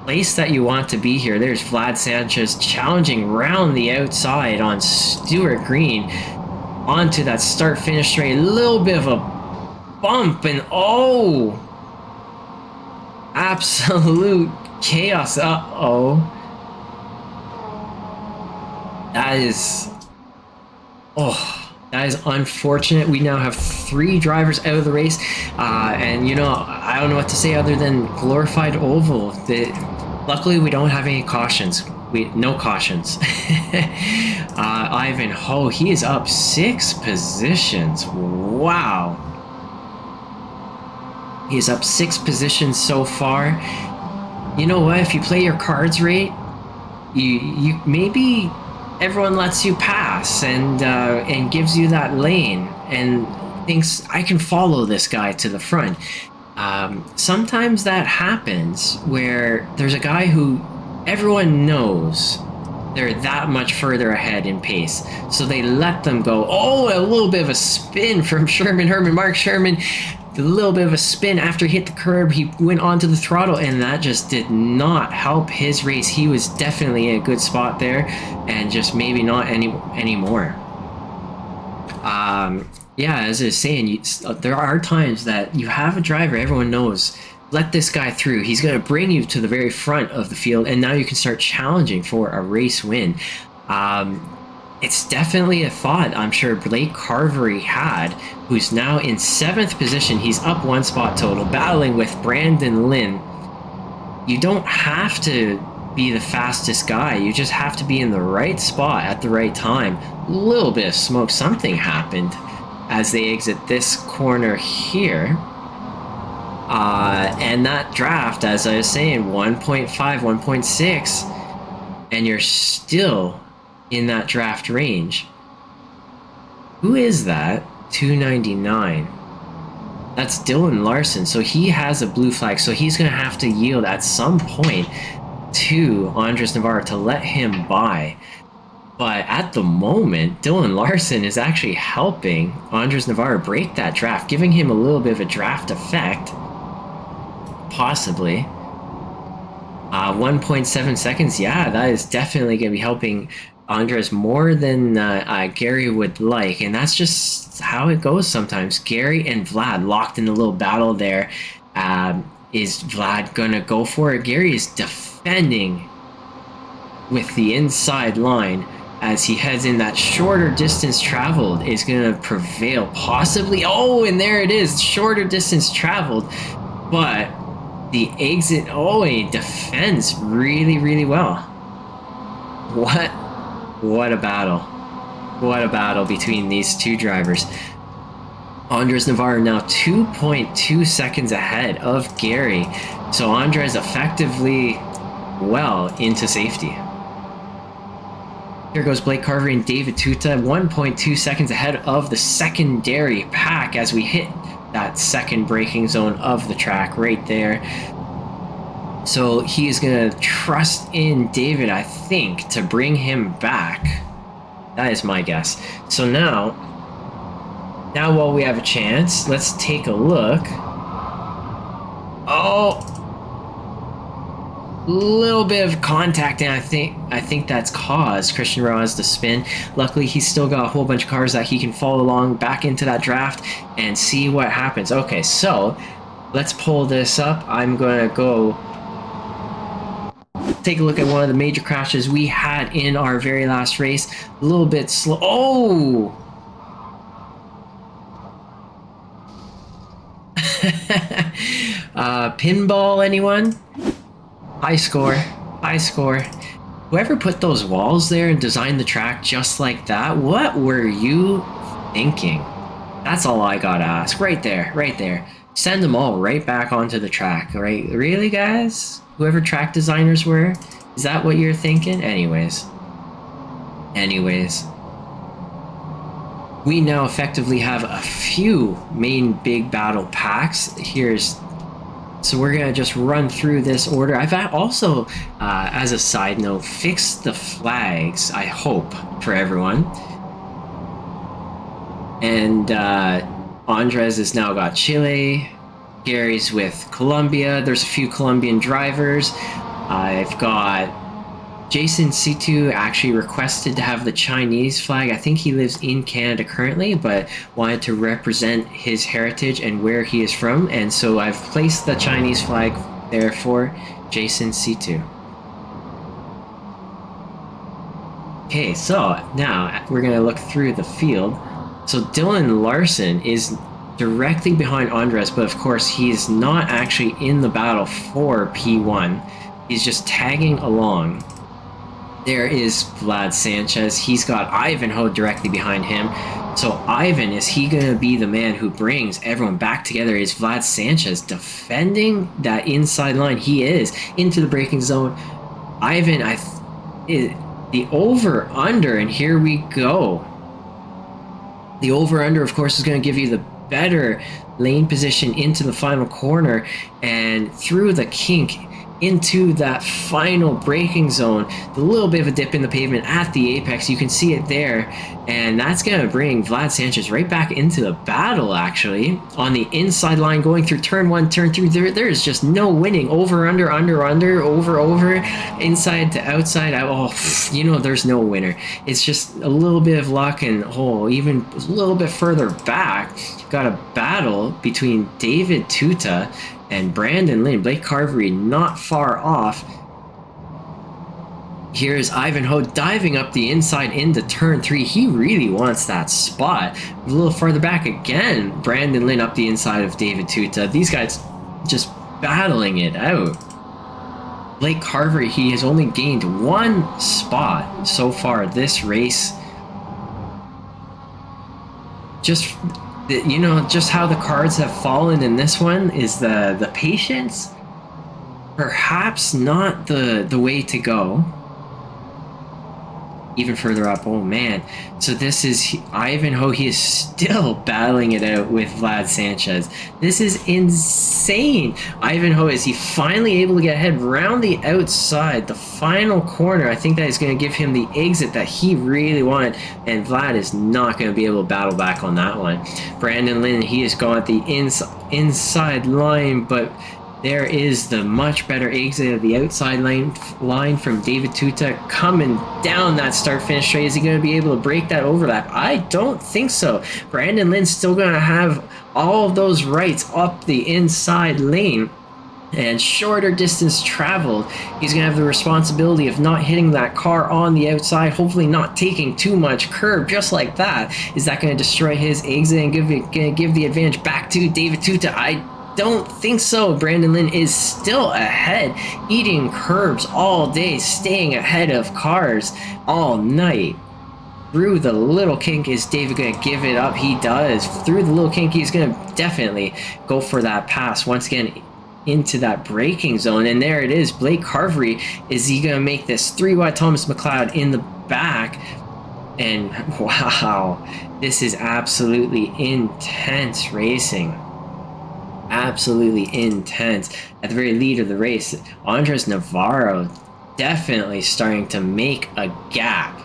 place that you want to be here. There's Vlad Sanchez challenging round the outside on Stewart Green onto that start-finish straight. A little bit of a bump, and oh, absolute chaos. Uh-oh. That is unfortunate. We now have 3 drivers out of the race, and you know, I don't know what to say other than glorified oval. Luckily we don't have any cautions. No cautions. Ivan Ho, he is up 6 positions. Wow. He's up 6 positions so far. You know what? If you play your cards right, you maybe everyone lets you pass and gives you that lane and thinks I can follow this guy to the front. Sometimes that happens where there's a guy who everyone knows they're that much further ahead in pace, so they let them go. Oh, a little bit of a spin from Mark Sherman. A little bit of a spin after he hit the curb. He went onto the throttle, and that just did not help his race. He was definitely in a good spot there, and just maybe not anymore. Yeah, as I was saying, there are times that you have a driver everyone knows, let this guy through. He's going to bring you to the very front of the field, and now you can start challenging for a race win. It's definitely a thought I'm sure Blake Carvery had, who's now in 7th position. He's up 1 spot total, battling with Brandon Lynn. You don't have to be the fastest guy. You just have to be in the right spot at the right time. A little bit of smoke. Something happened as they exit this corner here. And that draft, as I was saying, 1.5, 1.6, and you're still in that draft range. Who is that? 299. That's Dylan Larson. So he has a blue flag. So he's going to have to yield at some point to Andres Navarro to let him by. But at the moment, Dylan Larson is actually helping Andres Navarro break that draft, giving him a little bit of a draft effect. Possibly. 1.7 seconds. Yeah, that is definitely going to be helping Andres more than Gary would like. And that's just how it goes sometimes. Gary and Vlad locked in a little battle there. Is Vlad going to go for it? Gary is defending with the inside line as he heads in. That shorter distance traveled is going to prevail, possibly. Oh, and there it is. Shorter distance traveled. But the exit, oh, he defends really, really well. What a battle. What a battle between these two drivers. Andres Navarro now 2.2 seconds ahead of Gary. So Andres effectively well into safety. Here goes Blake Carvery and David Tuta, 1.2 seconds ahead of the secondary pack as we hit that second braking zone of the track right there. So he is going to trust in David, I think, to bring him back. That is my guess. So now while we have a chance, let's take a look. Oh, little bit of contact, and I think that's caused Christian Rojas to spin. Luckily, he's still got a whole bunch of cars that he can follow along back into that draft and see what happens. Okay, so let's pull this up. I'm gonna go take a look at one of the major crashes we had in our very last race. A little bit slow. Oh! Pinball, anyone? High score. Whoever put those walls there and designed the track just like that, what were you thinking? That's all I gotta ask. Right there. Send them all right back onto the track, right? Really, guys? Whoever track designers were? Is that what you're thinking? Anyways. We now effectively have a few main big battle packs. So we're gonna just run through this order. I've also, as a side note, fixed the flags, I hope, for everyone. And Andres has now got Chile. Gary's with Colombia. There's a few Colombian drivers. I've got Jason C2 actually requested to have the Chinese flag. I think he lives in Canada currently, but wanted to represent his heritage and where he is from. And so I've placed the Chinese flag there for Jason C2. Okay, so now we're going to look through the field. So Dylan Larson is directly behind Andres, but of course he's not actually in the battle for P1. He's just tagging along. There is Vlad Sanchez. He's got Ivanhoe directly behind him. So Ivan, is he going to be the man who brings everyone back together? Is Vlad Sanchez defending that inside line? He is into the braking zone. Ivan, the over under, and here we go. The over under, of course, is going to give you the better lane position into the final corner and through the kink into that final braking zone. The little bit of a dip in the pavement at the apex, you can see it there, and that's going to bring Vlad Sanchez right back into the battle. Actually, on the inside line going through turn 1, turn 2, there's just no winning. Over under, under under, over, inside to outside. Oh, you know, there's no winner. It's just a little bit of luck, and even a little bit further back, got a battle between David Tuta and Brandon Lynn. Blake Carvery not far off. Here's Ivanhoe diving up the inside into turn 3. He really wants that spot. A little farther back again, Brandon Lynn up the inside of David Tuta. These guys just battling it out. Blake Carvery, he has only gained 1 spot so far this race. Just how the cards have fallen in this one is the patience perhaps not the way to go. Even further up, oh man. So this is Ivanhoe. He is still battling it out with Vlad Sanchez. This is insane. Ivanhoe, is he finally able to get ahead round the outside, the final corner? I think that is going to give him the exit that he really wanted, and Vlad is not going to be able to battle back on that one. Brandon Lynn, he has gone at the inside line, but there is the much better exit of the outside line from David Tuta coming down that start-finish straight. Is he going to be able to break that overlap? I don't think so. Brandon Lynn's still going to have all of those rights up the inside lane, and shorter distance traveled. He's going to have the responsibility of not hitting that car on the outside, hopefully not taking too much curb just like that. Is that going to destroy his exit and give the advantage back to David Tuta? I don't think so. Brandon Lynn is still ahead, eating curbs all day, staying ahead of cars all night. Through the little kink, is David going to give it up? He does. Through the little kink, he's going to definitely go for that pass once again into that braking zone, and there it is. Blake Carvery, is he going to make this 3 wide Thomas McLeod in the back? And wow, this is absolutely intense racing. Absolutely intense. At the very lead of the race, Andres Navarro definitely starting to make a gap.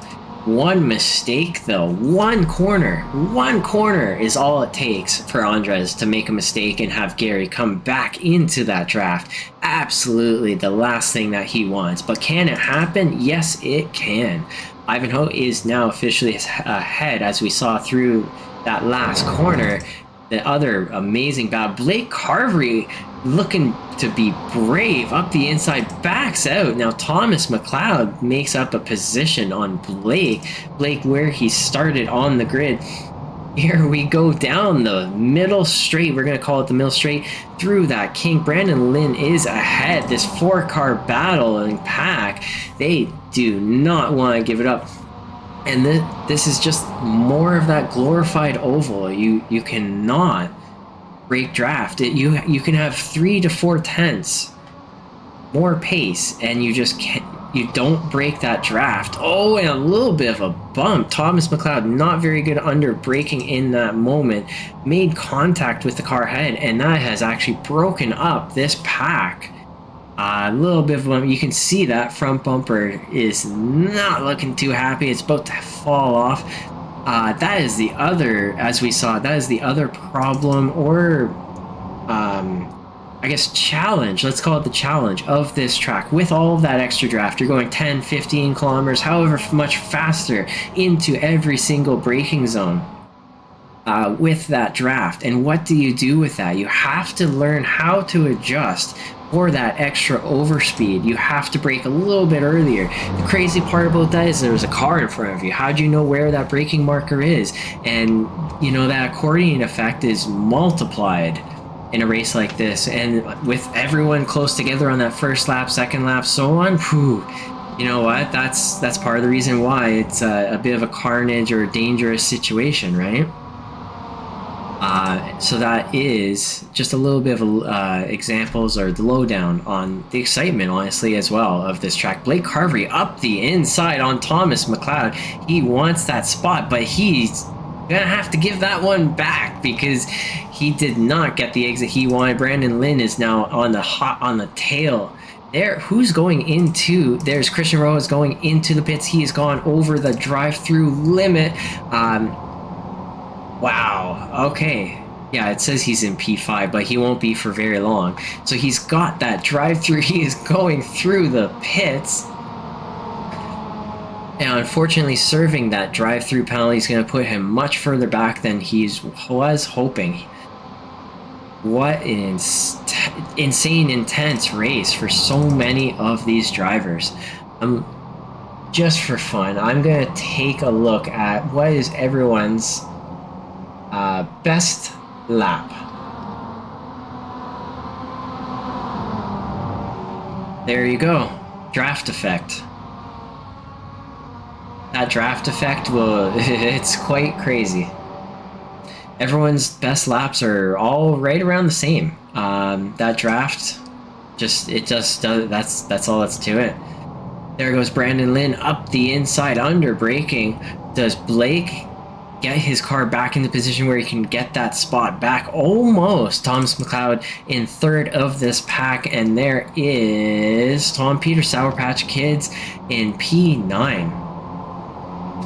One mistake though, one corner is all it takes for Andres to make a mistake and have Gary come back into that draft. Absolutely the last thing that he wants. But can it happen? Yes, it can. Ivanhoe is now officially ahead, as we saw through that last corner. The other amazing battle, Blake Carvery looking to be brave up the inside, backs out. Now Thomas McLeod makes up a position on Blake where he started on the grid. Here we go down the middle straight. We're going to call it the middle straight through that kink. Brandon Lynn is ahead. This 4-car battle and pack, they do not want to give it up. And this is just more of that glorified oval. You cannot break draft. You can have 3 to 4 tenths more pace, and you don't break that draft. Oh, and a little bit of a bump. Thomas McLeod not very good under braking in that moment. Made contact with the car ahead, and that has actually broken up this pack. A little bit of one. You can see that front bumper is not looking too happy. It's about to fall off. That is the other, as we saw, that is the other problem, or I guess challenge. Let's call it the challenge of this track. With all of that extra draft, you're going 10, 15 kilometers, however much faster into every single braking zone. With that draft. And what do you do with that? You have to learn how to adjust for that extra overspeed. You have to brake a little bit earlier. The crazy part about that is there's a car in front of you. How do you know where that braking marker is? And that accordion effect is multiplied in a race like this, and with everyone close together on that first lap, second lap, so on. You know what? That's part of the reason why it's a bit of a carnage or a dangerous situation, right? So that is just a little bit of examples or the lowdown on the excitement, honestly, as well of this track. Blake Carvery up the inside on Thomas McLeod. He wants that spot, but he's gonna have to give that one back because he did not get the exit he wanted. Brandon Lynn is now on the tail. There, who's going into? There's Christian Rowe is going into the pits. He has gone over the drive-through limit. Wow. Okay. Yeah, it says he's in P5, but he won't be for very long. So he's got that drive-through. He is going through the pits. And unfortunately, serving that drive-through penalty is going to put him much further back than he was hoping. What an insane, intense race for so many of these drivers. Just for fun, I'm going to take a look at what is everyone's best lap. There you go. Draft effect. That draft effect it's quite crazy. Everyone's best laps are all right around the same. That draft, it just does, that's all that's to it. There goes Brandon Lynn up the inside, under braking. Does Blake get his car back in the position where he can get that spot back? Almost. Thomas McLeod in third of this pack, and there is Tom Peters, Sour Patch Kids, in P9.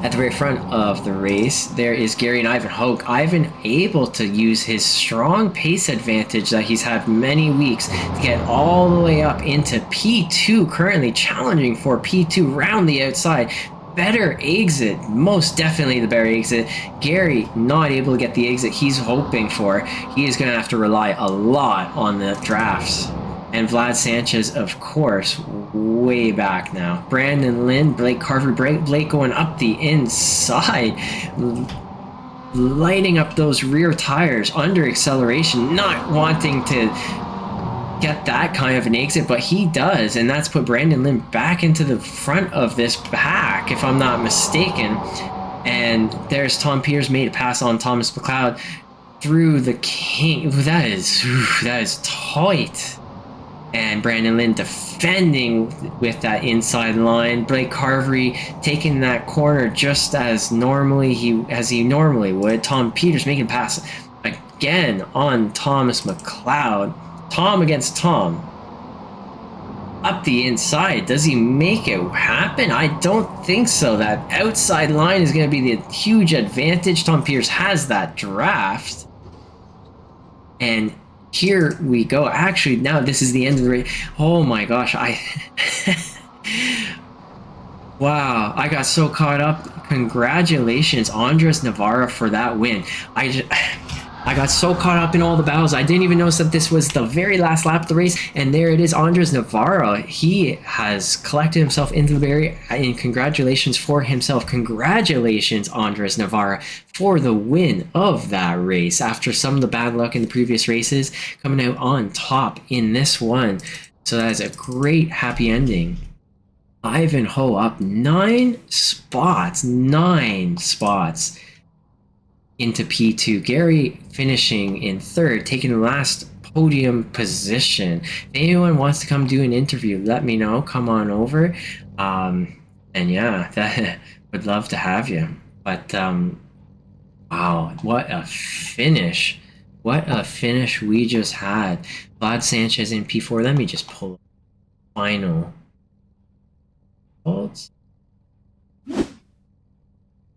At the very front of the race, there is Gary and Ivan Hogue. Ivan able to use his strong pace advantage that he's had many weeks to get all the way up into P2, currently challenging for P2 round the outside. Better exit, most definitely the better exit. Gary not able to get the exit he's hoping for. He is going to have to rely a lot on the drafts. And Vlad Sanchez, of course, way back now. Brandon Lynn, Blake Carvery, Blake going up the inside, lighting up those rear tires under acceleration, not wanting to get that kind of an exit, but he does, and that's put Brandon Lynn back into the front of this pack, if I'm not mistaken. And there's Tom Peters made a pass on Thomas McLeod through the king. That is tight. And Brandon Lynn defending with that inside line. Blake Carvery taking that corner just as he normally would. Tom Peters making a pass again on Thomas McLeod. Tom against Tom. Up the inside. Does he make it happen? I don't think so. That outside line is going to be the huge advantage. Tom Peters has that draft. And here we go. Actually, now this is the end of the race. Oh my gosh, wow, I got so caught up. Congratulations, Andres Navarro, for that win. I got so caught up in all the battles, I didn't even notice that this was the very last lap of the race, and there it is, Andres Navarro. He has collected himself into the barrier, and congratulations for himself. Congratulations, Andres Navarro, for the win of that race. After some of the bad luck in the previous races, coming out on top in this one. So that is a great happy ending. Ivanhoe up 9 spots into P2. Gary finishing in third, taking the last podium position. If anyone wants to come do an interview, let me know. Come on over. And yeah, that would love to have you. But wow, what a finish. What a finish we just had. Vlad Sanchez in P4. Let me just pull final results.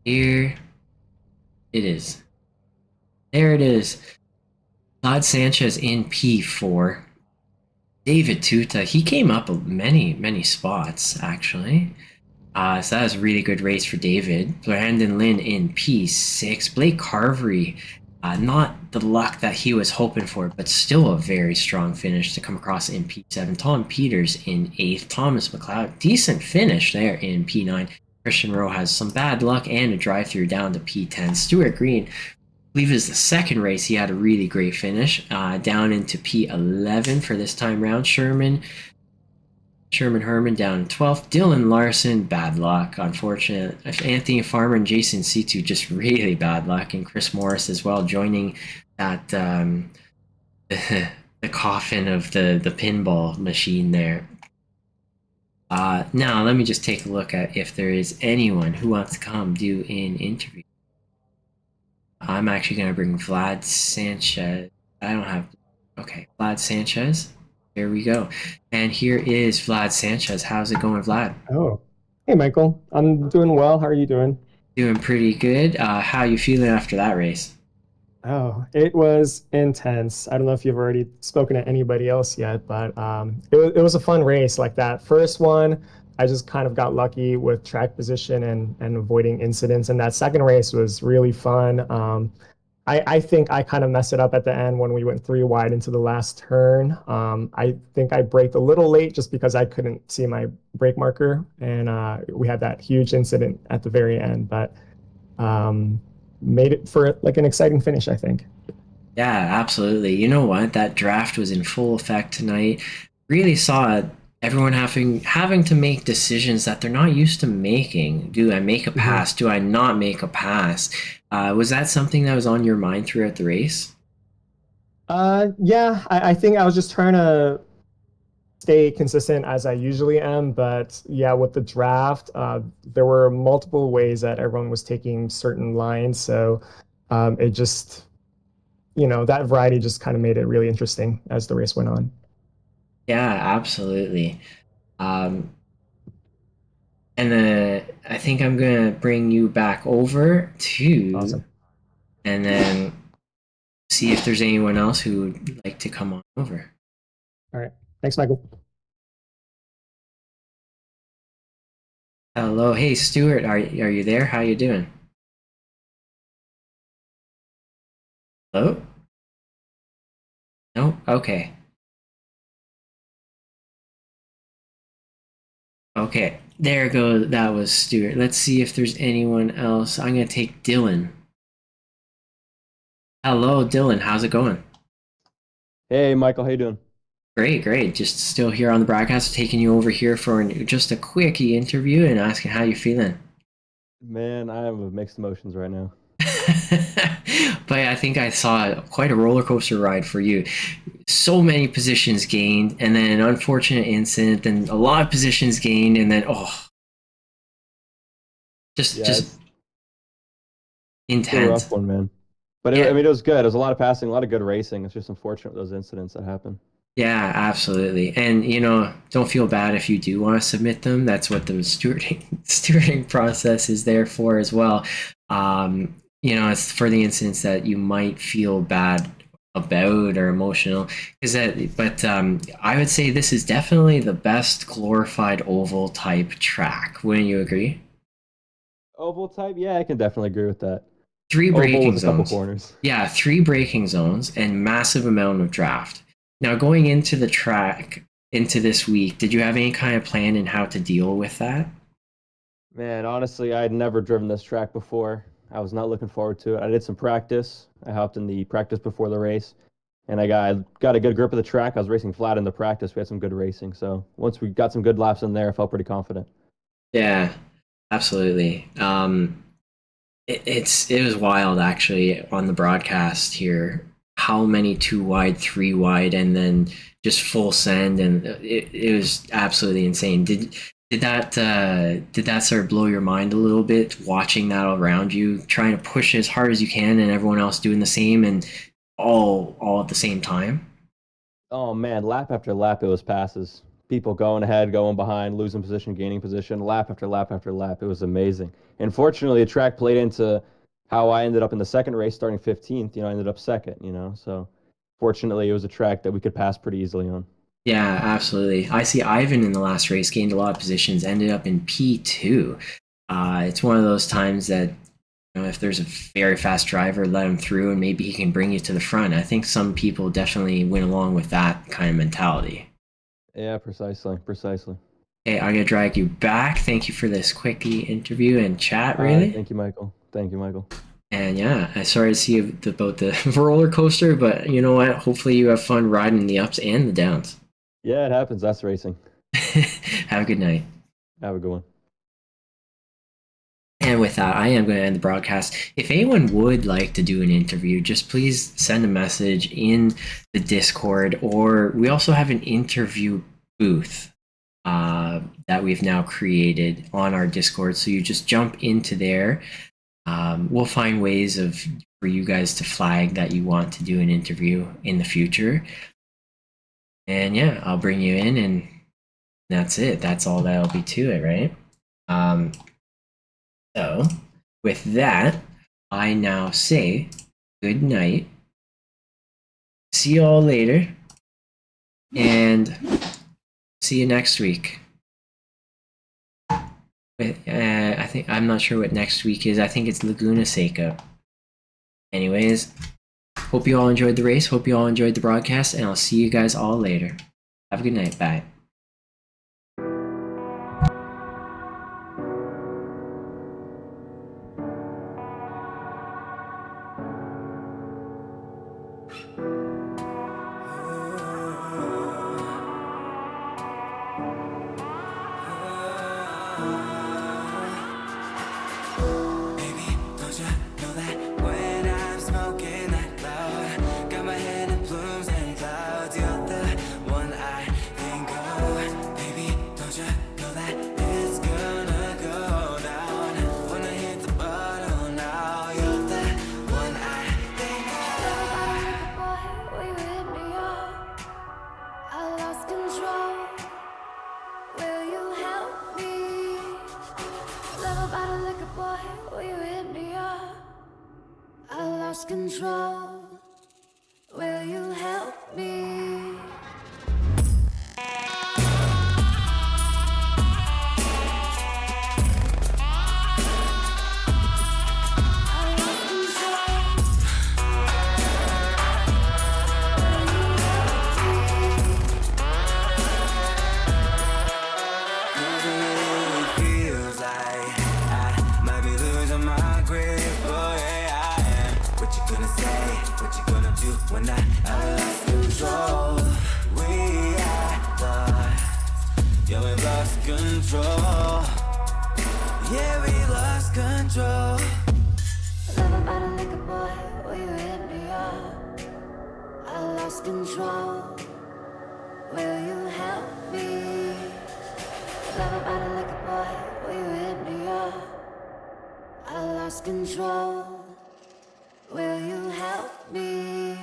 Here it is. There it is. Vlad Sanchez in P4. David Tuta, he came up many spots, actually. So that was a really good race for David. Brandon Lynn in P6. Blake Carvery, not the luck that he was hoping for, but still a very strong finish to come across in P7. Tom Peters in 8th. Thomas McLeod, decent finish there in P9. Christian Rowe has some bad luck and a drive-through down to P10. Stuart Green, I believe it was the second race, he had a really great finish, down into P11 for this time round. Sherman Herman down in 12th. Dylan Larson, bad luck, unfortunate. Anthony Farmer and Jason C2, just really bad luck. And Chris Morris as well, joining that the coffin of the pinball machine there. Now let me just take a look at if there is anyone who wants to come do an interview. I'm actually gonna bring Vlad Sanchez. I don't have. Okay, Vlad Sanchez. Here we go. And here is Vlad Sanchez. How's it going, Vlad? Oh, hey Michael. I'm doing well. How are you doing? Doing pretty good. How you feeling after that race? Oh, it was intense. I don't know if you've already spoken to anybody else yet, but it was a fun race. Like that first one, I just kind of got lucky with track position and avoiding incidents. And that second race was really fun. I think I kind of messed it up at the end when we went three wide into the last turn. I think I braked a little late just because I couldn't see my brake marker, and we had that huge incident at the very end. But um, made it for like an exciting finish, I think. Yeah, absolutely. You know what? That draft was in full effect tonight. Really saw everyone having to make decisions that they're not used to making. Do I make a Mhm. pass? Do I not make a pass? Was that something that was on your mind throughout the race? Yeah, I think I was just trying to stay consistent as I usually am. But yeah, with the draft, there were multiple ways that everyone was taking certain lines. So it just, that variety just kind of made it really interesting as the race went on. Yeah, absolutely. Um, and I think I'm gonna bring you back over to, Awesome. and then see if there's anyone else who would like to come on over. All right. Thanks, Michael. Hello, hey Stuart, are you there? How you doing? Hello? No? Okay. Okay. There goes. That was Stuart. Let's see if there's anyone else. I'm gonna take Dylan. Hello, Dylan. How's it going? Hey, Michael, how you doing? Great, great. Just still here on the broadcast, taking you over here for just a quickie interview and asking how you feeling. Man, I have mixed emotions right now. But I think I saw quite a roller coaster ride for you. So many positions gained, and then an unfortunate incident, then a lot of positions gained, and then just Yeah, just it's a rough intense. one, man. But I Yeah, mean, it was good. It was a lot of passing, a lot of good racing. It's just unfortunate those incidents that happen. yeah, absolutely. And don't feel bad if you do want to submit them. That's what the stewarding process is there for as well. It's for the incidents that you might feel bad about or emotional. Is that but I would say this is definitely the best glorified oval type track. Wouldn't you agree? Oval type, yeah, I can definitely agree with that. Three Oval braking with a couple zones. corners. Yeah, three braking zones and massive amount of draft. Now, going into the track into this week, did you have any kind of plan in how to deal with that? Man, honestly, I had never driven this track before. I was not looking forward to it. I did some practice. I hopped in the practice before the race, and I got a good grip of the track. I was racing flat in the practice. We had some good racing. So once we got some good laps in there, I felt pretty confident. Yeah, absolutely. It was wild actually on the broadcast here. How many two wide, three wide, and then just full send, and it was absolutely insane. Did that sort of blow your mind a little bit watching that around you, trying to push as hard as you can, and everyone else doing the same, and all at the same time? Oh man, lap after lap, it was passes. People going ahead, going behind, losing position, gaining position, lap after lap after lap. It was amazing. And fortunately, the track played into how I ended up in the second race, starting 15th. I ended up second. So fortunately, it was a track that we could pass pretty easily on. Yeah, absolutely. I see Ivan in the last race gained a lot of positions, ended up in P2. It's one of those times that if there's a very fast driver, let him through, and maybe he can bring you to the front. I think some people definitely went along with that kind of mentality. Yeah, precisely, precisely. Hey, I'm gonna drag you back. Thank you for this quickie interview and chat, All right, really. thank you, Michael. Thank you, Michael. And yeah, I'm sorry to see about the roller coaster, but you know what? Hopefully, you have fun riding the ups and the downs. Yeah, it happens. That's racing. Have a good night. Have a good one. And with that, I am going to end the broadcast. If anyone would like to do an interview, just please send a message in the Discord, or we also have an interview booth that we've now created on our Discord. So you just jump into there. We'll find ways for you guys to flag that you want to do an interview in the future. And yeah, I'll bring you in, and that's it. That's all that'll be to it, right? So with that, I now say good night. See you all later, and see you next week. I'm not sure what next week is. I think it's Laguna Seca. Anyways, hope you all enjoyed the race. Hope you all enjoyed the broadcast, and I'll see you guys all later. Have a good night. Bye. Control, will you help me? When I lost control, we are lost. Yeah, we lost control. Yeah, we lost control. Love about a liquor boy, will you hit me up? I lost control. Will you help me? Love about a liquor boy, will you hit me up? I lost control. Will you help me?